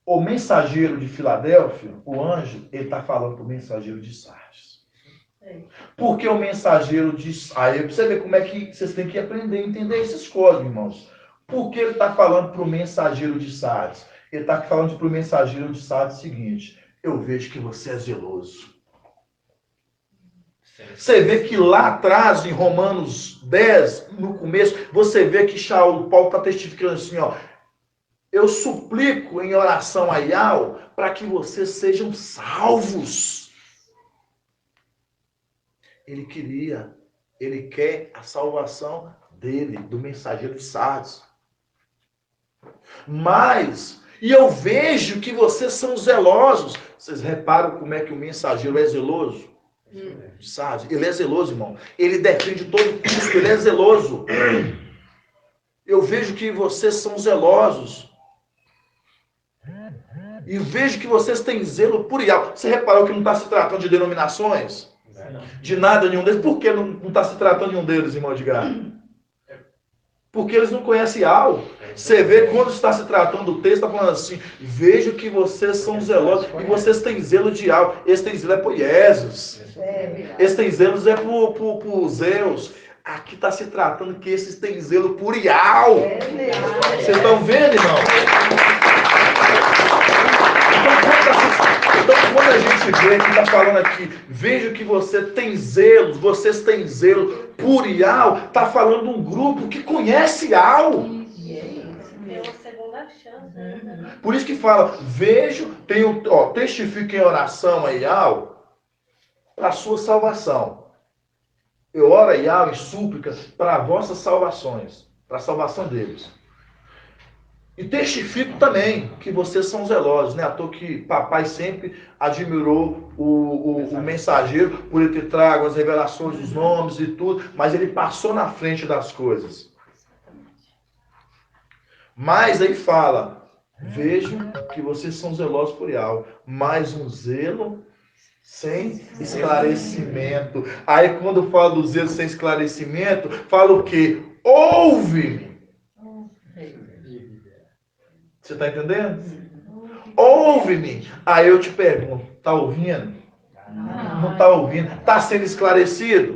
[SPEAKER 2] o mensageiro de Filadélfia, o anjo, ele está falando para o mensageiro de Sardes. Por que o mensageiro de... Aí você vê como é que vocês têm que aprender a entender esses códigos, irmãos. Por que ele está falando para o mensageiro de Sardes? Ele está falando para o mensageiro de Sardes o seguinte: eu vejo que você é zeloso. Você vê que lá atrás, em Romanos 10, no começo, você vê que Paulo está testificando assim, ó: eu suplico em oração a Yahweh para que vocês sejam salvos. Ele quer a salvação dele, do mensageiro de Sardes. Mas, e eu vejo que vocês são zelosos. Vocês reparam como é que o mensageiro é zeloso? Sardes, ele é zeloso, irmão. Ele defende todo custo, ele é zeloso. Eu vejo que vocês são zelosos. E vejo que vocês têm zelo por Yahweh. Você reparou que não está se tratando de denominações? De nada, nenhum deles. Por que não está se tratando de um deles, irmão Edgar? Porque eles não conhecem Yahweh. Você vê quando está se tratando do texto, está falando assim: vejo que vocês são zelosos e vocês têm zelo de Yahweh. Esse tem zelo é por Jesus. Esse tem zelo é por Zeus. Aqui está se tratando que esses têm zelo por Yahweh. Vocês estão vendo, irmão? Então, quando a gente vê que está falando aqui, vejo que vocês têm zelo por Yahweh, está falando de um grupo que conhece Yahweh.
[SPEAKER 5] Tem uma segunda chance.
[SPEAKER 2] Por isso que fala, testifico em oração a Yahweh para a sua salvação. Eu oro a Yahweh em súplicas para as vossas salvações, para a salvação deles. E testifico também que vocês são zelosos, né? À toa que papai sempre admirou o mensageiro por ele ter trago as revelações dos nomes e tudo, mas ele passou na frente das coisas. Mas aí fala, vejo que vocês são zelosos por Yahweh, mais um zelo sem esclarecimento. Aí quando fala do zelo sem esclarecimento, fala o quê? Ouve-me. Você está entendendo? Ouve-me. Aí eu te pergunto, está ouvindo? Não está ouvindo. Está sendo esclarecido?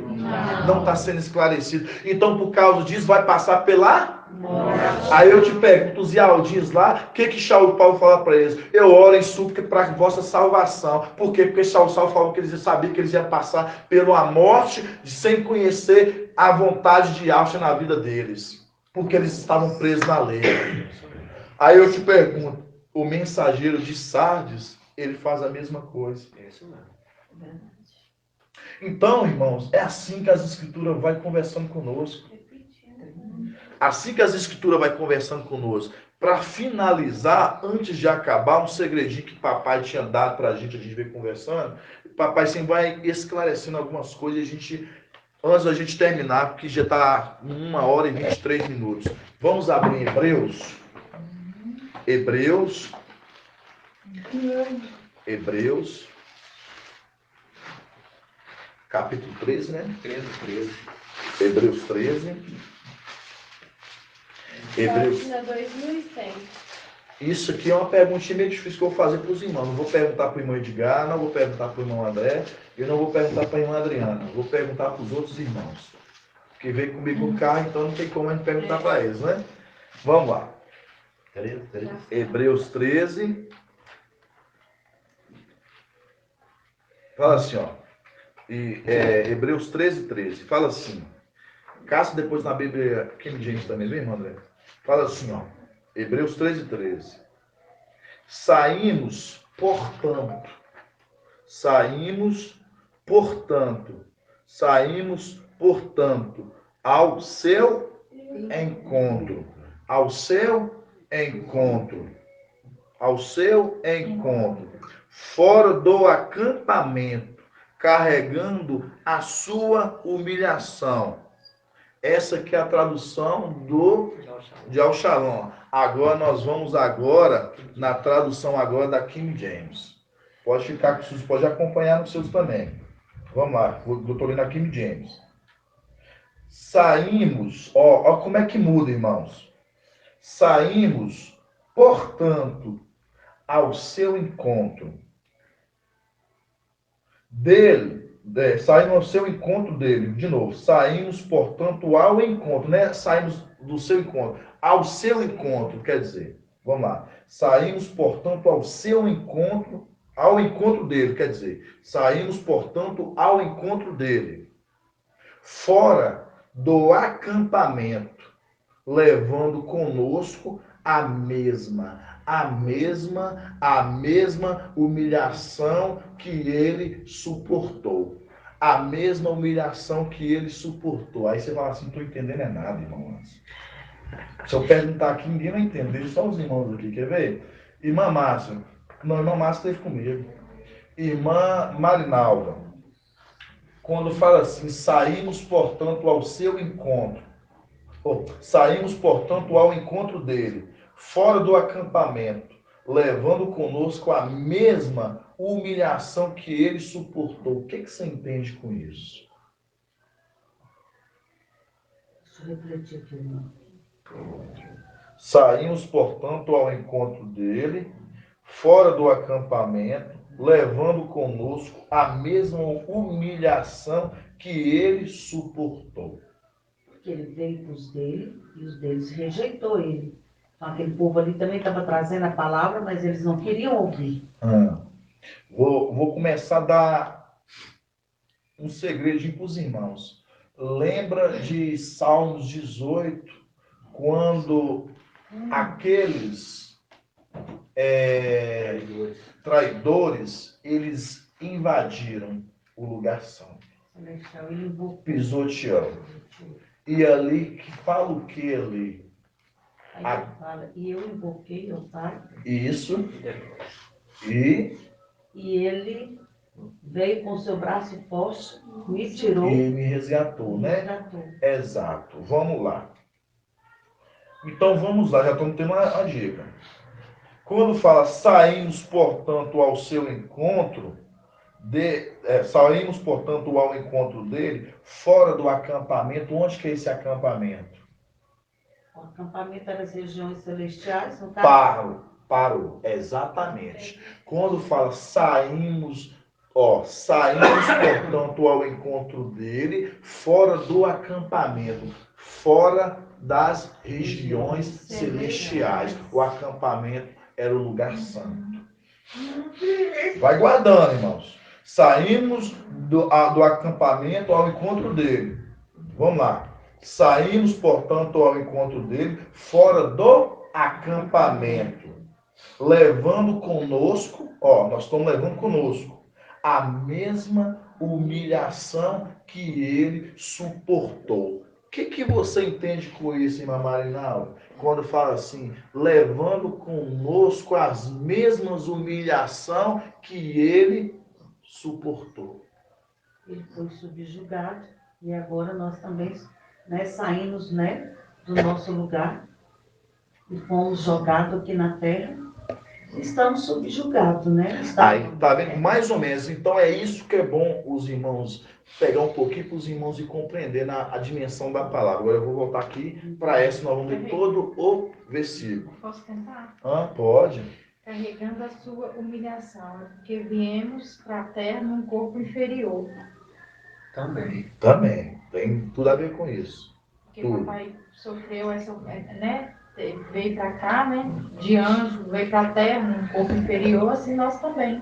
[SPEAKER 2] Não está sendo esclarecido. Então, por causa disso, vai passar pela morte. Aí eu te pergunto, os Ialdins lá, o que Paulo fala para eles? Eu oro em súplica para a vossa salvação. Por quê? Porque Paulo falou que eles sabiam que eles iam passar pela morte sem conhecer a vontade de Yahweh na vida deles. Porque eles estavam presos na lei. Aí eu te pergunto, o mensageiro de Sardes, ele faz a mesma coisa. Então, irmãos, é assim que as escrituras vai conversando conosco. Assim que as escrituras vai conversando conosco. Para finalizar, antes de acabar, um segredinho que papai tinha dado para a gente ver conversando. Papai sempre vai esclarecendo algumas coisas, antes da gente terminar, porque já está 1h23. Vamos abrir em Hebreus, capítulo 13, né? 13. Hebreus 13.
[SPEAKER 5] Página 2100.
[SPEAKER 2] Isso aqui é uma perguntinha meio difícil que eu vou fazer para os irmãos. Não vou perguntar para o irmão Edgar, não vou perguntar para o irmão André, eu não vou perguntar para a irmã Adriana. Vou perguntar para os outros irmãos. Porque veio comigo no carro, então não tem como a gente perguntar para eles, né? Vamos lá. Hebreus 13. Fala assim, ó. Hebreus 13. Fala assim. Caça depois na Bíblia King James também, viu, irmão André? Fala assim, ó. Hebreus 13. Saímos, portanto, portanto, saímos, portanto, ao seu encontro, ao seu encontro, ao seu encontro, fora do acampamento, carregando a sua humilhação. Essa que é a tradução de Al-Shalom. Agora nós vamos na tradução agora da King James. Pode ficar com os seus, pode acompanhar nos seus também. Vamos lá, eu estou lendo a King James. Saímos, ó como é que muda, irmãos. Saímos, portanto, ao seu encontro. Saímos ao seu encontro dele. De novo, saímos, portanto, ao encontro. Não é saímos do seu encontro. Ao seu encontro, quer dizer. Vamos lá. Saímos, portanto, ao seu encontro. Ao encontro dele, quer dizer. Saímos, portanto, ao encontro dele. Fora do acampamento, levando conosco a mesma humilhação que ele suportou. A mesma humilhação que ele suportou. Aí você fala assim, não estou entendendo é nada, irmão. Se eu perguntar aqui, ninguém vai entender, só os irmãos aqui, quer ver? Irmã Márcia, não, irmã Márcia esteve comigo. Irmã Marinalva, quando fala assim, saímos, portanto, ao seu encontro. Saímos, portanto, ao encontro dele, fora do acampamento, levando conosco a mesma humilhação que ele suportou. O que você entende com isso?
[SPEAKER 8] Deixa eu refletir aqui, irmão.
[SPEAKER 2] Saímos, portanto, ao encontro dele, fora do acampamento, levando conosco a mesma humilhação que ele suportou.
[SPEAKER 8] Porque ele veio para os dele e os deles rejeitou ele. Então, aquele povo ali também estava trazendo a palavra, mas eles não queriam ouvir.
[SPEAKER 2] Vou começar a dar um segredinho para os irmãos. Lembra de Salmos 18, quando aqueles traidores, eles invadiram o lugar santo, pisoteando. E ali, fala o que ali?
[SPEAKER 8] Aí ele fala, e eu invoquei o Pai.
[SPEAKER 2] Isso. E
[SPEAKER 8] ele veio com seu braço forte, me tirou.
[SPEAKER 2] E me resgatou, né? Exato. Vamos lá. Então vamos lá, já estamos tendo a dica. Quando fala saímos, portanto, ao seu encontro, saímos, portanto, ao encontro dele, fora do acampamento. Onde que é esse acampamento?
[SPEAKER 8] O acampamento era as regiões celestiais, no caso?
[SPEAKER 2] Parou, exatamente. Quando fala saímos, portanto, ao encontro dele, fora do acampamento, fora das regiões celestiais. O acampamento era o lugar santo. Vai guardando, irmãos. Saímos do acampamento ao encontro dele. Vamos lá. Saímos, portanto, ao encontro dele, fora do acampamento, levando conosco, nós estamos levando conosco a mesma humilhação que ele suportou. O que você entende com isso, irmã Marinalva? Quando fala assim, levando conosco as mesmas humilhações que ele suportou.
[SPEAKER 8] Ele foi subjugado e agora nós também saímos do nosso lugar e fomos jogados aqui na terra. Estamos subjugados,
[SPEAKER 2] Aí, tá vendo? Mais ou menos. Então é isso que é bom os irmãos pegar um pouquinho para os irmãos e compreender a dimensão da palavra. Agora eu vou voltar aqui para essa, nós vamos ler todo o versículo.
[SPEAKER 11] Posso tentar?
[SPEAKER 2] Pode.
[SPEAKER 11] Carregando a sua humilhação, porque viemos para a terra num corpo inferior.
[SPEAKER 2] Também. Tem tudo a ver com isso.
[SPEAKER 11] Porque o papai sofreu essa, veio para cá, de anjo, veio para a terra num corpo inferior, assim nós também.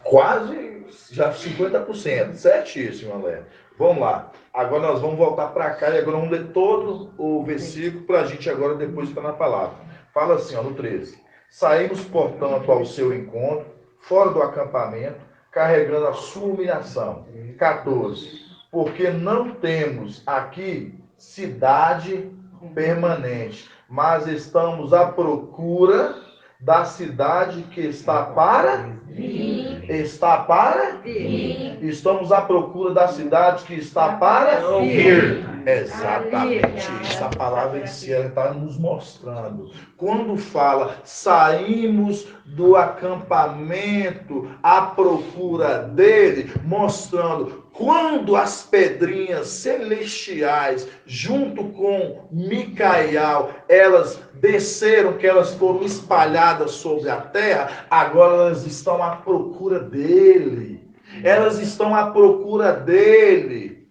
[SPEAKER 2] Quase já 50%, certíssimo, Alé. Vamos lá. Agora nós vamos voltar para cá e agora vamos ler todo o versículo para a gente agora depois ficar na palavra. Fala assim, no 13. Saímos, portanto, ao seu encontro, fora do acampamento, carregando a sua humilhação. 14. Porque não temos aqui cidade permanente, mas estamos à procura da cidade que está para vir. Está para vir. Estamos à procura da cidade que está para vir. Exatamente. Essa palavra em si está nos mostrando. Quando fala saímos do acampamento à procura dele, mostrando quando as pedrinhas celestiais, junto com Micael, elas desceram, que elas foram espalhadas sobre a terra, agora elas estão à procura dele. Elas estão à procura dele.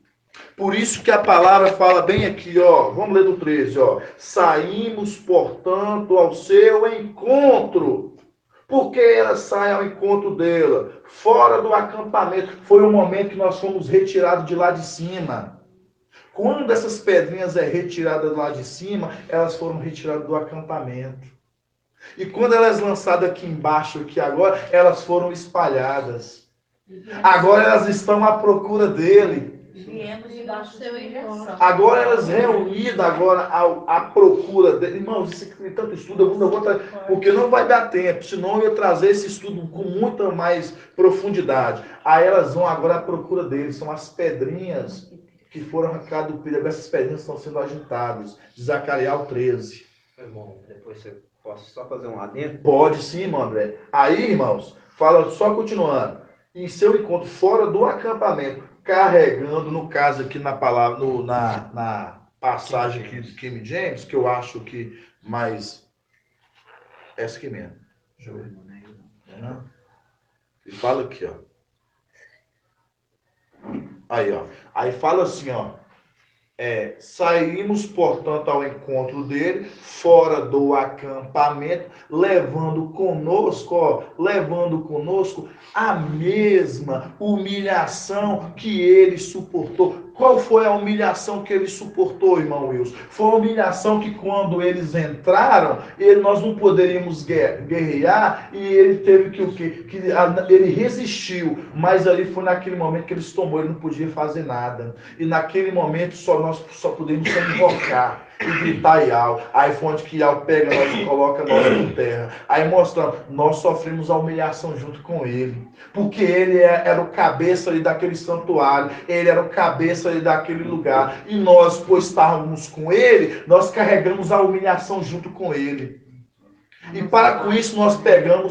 [SPEAKER 2] Por isso que a palavra fala bem aqui, ó. Vamos ler do 13, ó. Saímos, portanto, ao seu encontro. Por que ela sai ao encontro dela? Fora do acampamento. Foi o momento que nós fomos retirados de lá de cima. Quando essas pedrinhas é retiradas lá de cima, elas foram retiradas do acampamento. E quando elas lançadas aqui embaixo, aqui agora, elas foram espalhadas. Agora elas estão à procura dele.
[SPEAKER 8] Viemos debaixo de humilhação.
[SPEAKER 2] Agora elas reunidas agora à procura dele. Irmãos, isso aqui tem tanto estudo, eu vou porque não vai dar tempo, senão eu ia trazer esse estudo com muita mais profundidade. Aí elas vão agora à procura dele, são as pedrinhas que foram arrancadas do pilha, essas pedrinhas estão sendo agitadas. De Zacarias 13.
[SPEAKER 7] Irmão, depois você posso só fazer um adendo?
[SPEAKER 2] Pode sim, irmão André. Aí, irmãos, fala só continuando. Em seu encontro fora do acampamento, carregando, no caso aqui na palavra, na passagem aqui de King James, que eu acho que mais... Essa aqui mesmo. Deixa eu ver. E fala aqui, ó. Aí, ó. Aí fala assim, ó. Saímos, portanto, ao encontro dele, fora do acampamento, levando conosco a mesma humilhação que ele suportou. Qual foi a humilhação que ele suportou, irmão Wilson? Foi a humilhação que quando eles entraram, nós não poderíamos guerrear, e ele teve que o quê? Ele resistiu, mas ali foi naquele momento que eles tomou, ele não podia fazer nada. E naquele momento nós só podemos invocar e gritar Iau. Aí foi onde que Iau pega nós e coloca nós por terra. Aí mostrando, nós sofremos a humilhação junto com ele. Porque ele era o cabeça ali daquele santuário, ele era o cabeça ali daquele lugar. E nós, pois estávamos com ele, nós carregamos a humilhação junto com ele. E para com isso nós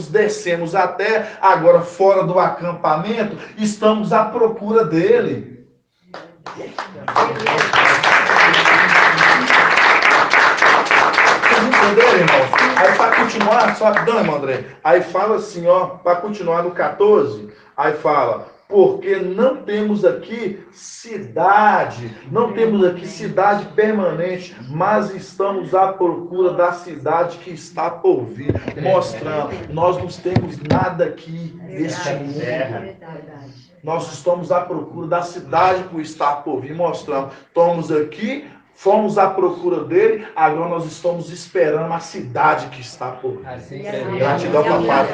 [SPEAKER 2] descemos até agora fora do acampamento, estamos à procura dele. Vocês entenderam, irmãos? Aí para continuar, só rapidão, irmão André. Aí fala assim, ó, para continuar no 14, aí fala, porque não temos aqui cidade permanente, mas estamos à procura da cidade que está por vir, mostrando, nós não temos nada aqui neste mundo. Nós estamos à procura da cidade que está por vir, mostrando, estamos aqui, fomos à procura dele, agora nós estamos esperando a cidade que está por vir.
[SPEAKER 10] Assim,
[SPEAKER 2] Gratidão, papai.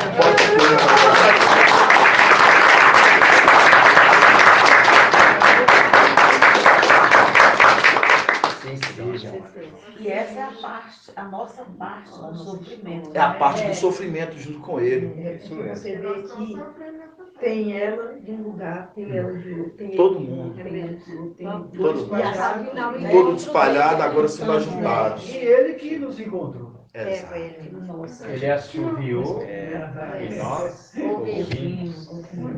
[SPEAKER 8] E essa é a nossa parte do sofrimento.
[SPEAKER 2] É a parte do sofrimento junto com ele.
[SPEAKER 6] Você vê que tem ela de um lugar, tem ela de outro, tem
[SPEAKER 2] Todo
[SPEAKER 6] ele de
[SPEAKER 2] mundo.
[SPEAKER 6] outro, tem ele de outro, tem
[SPEAKER 2] Todo
[SPEAKER 6] espalhado,
[SPEAKER 2] Todo espalhado, agora se nós juntados.
[SPEAKER 4] E ele que nos encontrou.
[SPEAKER 2] Exato.
[SPEAKER 6] Nossa.
[SPEAKER 10] Ele assoviou e nós ouvimos.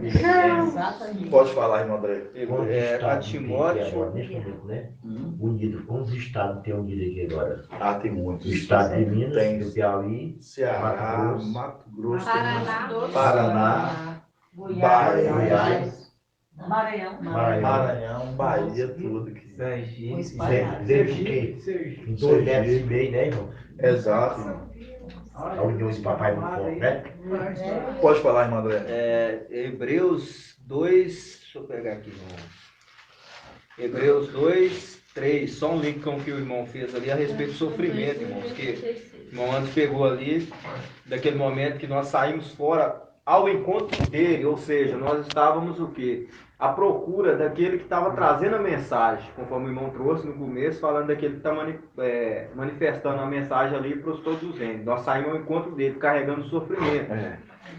[SPEAKER 8] Exatamente.
[SPEAKER 2] Pode falar, irmão André.
[SPEAKER 7] A Timóteo.
[SPEAKER 1] Agora, nesse momento, né? Unido. Quantos estados tem unido aqui agora?
[SPEAKER 2] Ah, tem muitos.
[SPEAKER 1] O estado de Minas,
[SPEAKER 2] Tem.
[SPEAKER 1] do Piauí,
[SPEAKER 2] Ceará, Mato Grosso,
[SPEAKER 5] Paraná.
[SPEAKER 2] Paraná,
[SPEAKER 8] Goiás,
[SPEAKER 1] Goiás,
[SPEAKER 8] Maranhão.
[SPEAKER 2] Maranhão, Bahia, tudo aqui.
[SPEAKER 1] desde que em 2,5 metros, né, irmão?
[SPEAKER 2] Exato.
[SPEAKER 1] A união de papai muito forte, né?
[SPEAKER 2] Pode falar, irmão André.
[SPEAKER 7] Hebreus 2, deixa eu pegar aqui, irmão. Hebreus 2, 3, só um link com o que o irmão fez ali a respeito do sofrimento, irmãos, que o irmão antes pegou ali, daquele momento que nós saímos fora ao encontro dele, ou seja, nós estávamos o quê? À procura daquele que estava trazendo a mensagem, conforme o irmão trouxe no começo, falando daquele que está manifestando a mensagem ali para todos os reinos. Nós saímos ao encontro dele, carregando o sofrimento.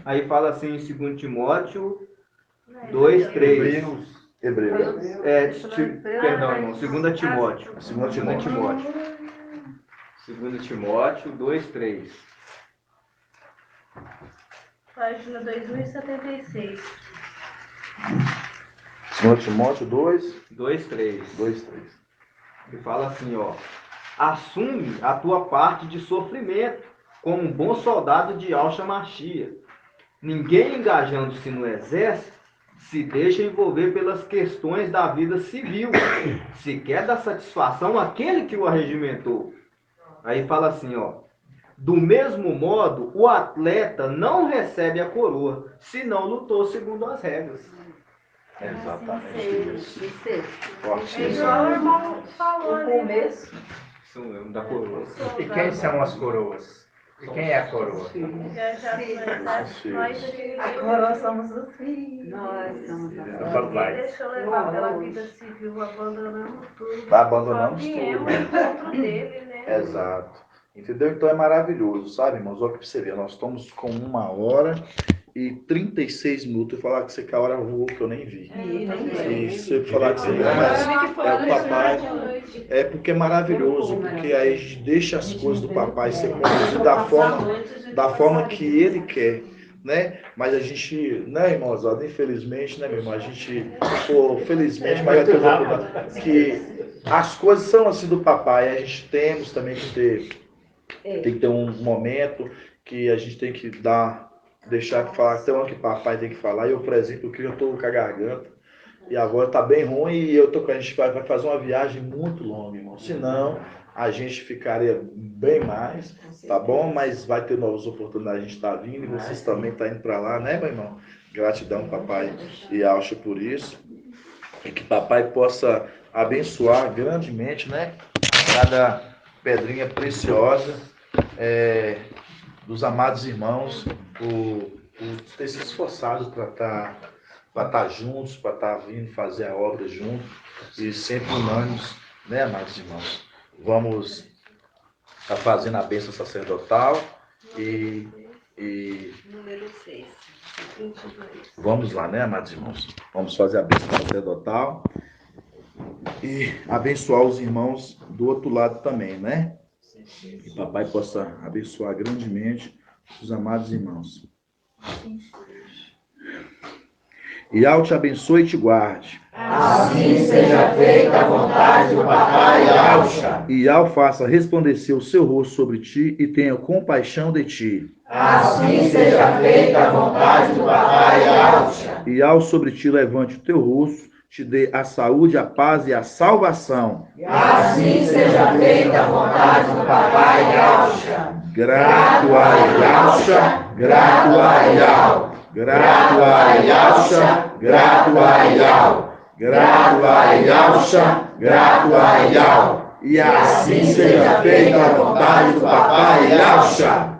[SPEAKER 7] Aí fala assim em 2 Timóteo 2:3.
[SPEAKER 2] Hebreus.
[SPEAKER 7] Perdão, irmão, 2 Timóteo.
[SPEAKER 2] 2 Timóteo.
[SPEAKER 7] 2 Timóteo 2:3.
[SPEAKER 5] Página 2076.
[SPEAKER 2] 2 Timóteo
[SPEAKER 7] 2:3.
[SPEAKER 2] 2:3.
[SPEAKER 7] Que fala assim, ó. Assume a tua parte de sofrimento, como um bom soldado de Yahshua Mashiach. Ninguém engajando-se no exército se deixa envolver pelas questões da vida civil, se quer dar satisfação àquele que o arregimentou. Aí fala assim, ó. Do mesmo modo, o atleta não recebe a coroa, se não lutou segundo as regras.
[SPEAKER 2] Exatamente isso. Forte isso.
[SPEAKER 5] Igual o irmão falou,
[SPEAKER 6] O começo.
[SPEAKER 7] Isso mesmo, da coroa.
[SPEAKER 10] E quem são as coroas? E quem é a coroa?
[SPEAKER 6] Agora somos os filhos.
[SPEAKER 5] Nós somos
[SPEAKER 10] Do papai.
[SPEAKER 5] Deixa eu levar pela vida civil, abandonamos tudo.
[SPEAKER 2] Abandonamos
[SPEAKER 5] Só
[SPEAKER 2] tudo.
[SPEAKER 5] viemos ao encontro dele, né?
[SPEAKER 2] Exato. Entendeu? Então é maravilhoso, sabe, irmãos? Olha para você ver, nós estamos com 1h36. Eu falar que você que a hora voou que eu nem vi. E se eu falar que você mas é o papai. É porque é maravilhoso, porque aí a gente deixa as coisas do papai ser conduzidas da forma que ele quer, né? Mas a gente, né, irmãos, infelizmente, né, meu irmão, a gente, felizmente, mas vai ter oportunidade que as coisas são assim do papai, a gente temos também que ter um momento que a gente tem que deixar de falar até onde que papai tem que falar. Eu, por exemplo, eu tô com a garganta e agora tá bem ruim e a gente vai fazer uma viagem muito longa, irmão. Senão a gente ficaria bem mais, tá bom? Mas vai ter novas oportunidades, a gente tá vindo e vocês também tá indo para lá, né, meu irmão? Gratidão, papai e Alcha, por isso. E que papai possa abençoar grandemente, né? Cada pedrinha preciosa dos amados irmãos por ter se esforçado para estar juntos, para estar vindo fazer a obra junto e sempre unânimes, né, amados irmãos? Vamos estar fazendo a bênção sacerdotal e
[SPEAKER 6] Número 6.
[SPEAKER 2] vamos lá, né, amados irmãos? Vamos fazer a bênção sacerdotal e abençoar os irmãos do outro lado também, né? Que papai possa abençoar grandemente os amados irmãos. E ao te abençoe e te guarde.
[SPEAKER 1] Assim seja feita a vontade do papai Yahshua.
[SPEAKER 2] E ao faça resplandecer o seu rosto sobre ti e tenha compaixão de ti.
[SPEAKER 1] Assim seja feita a vontade do papai Yahshua.
[SPEAKER 2] E ao sobre ti levante o teu rosto, te dê a saúde, a paz e a salvação.
[SPEAKER 1] Assim seja feita a vontade do papai Yahshua.
[SPEAKER 2] Grato a Yahshua, grato a Yahweh. Grato a Yahshua, grato a Yahweh. Grato a Yahshua, grato a Yahweh. E assim seja feita a vontade do papai Yahshua.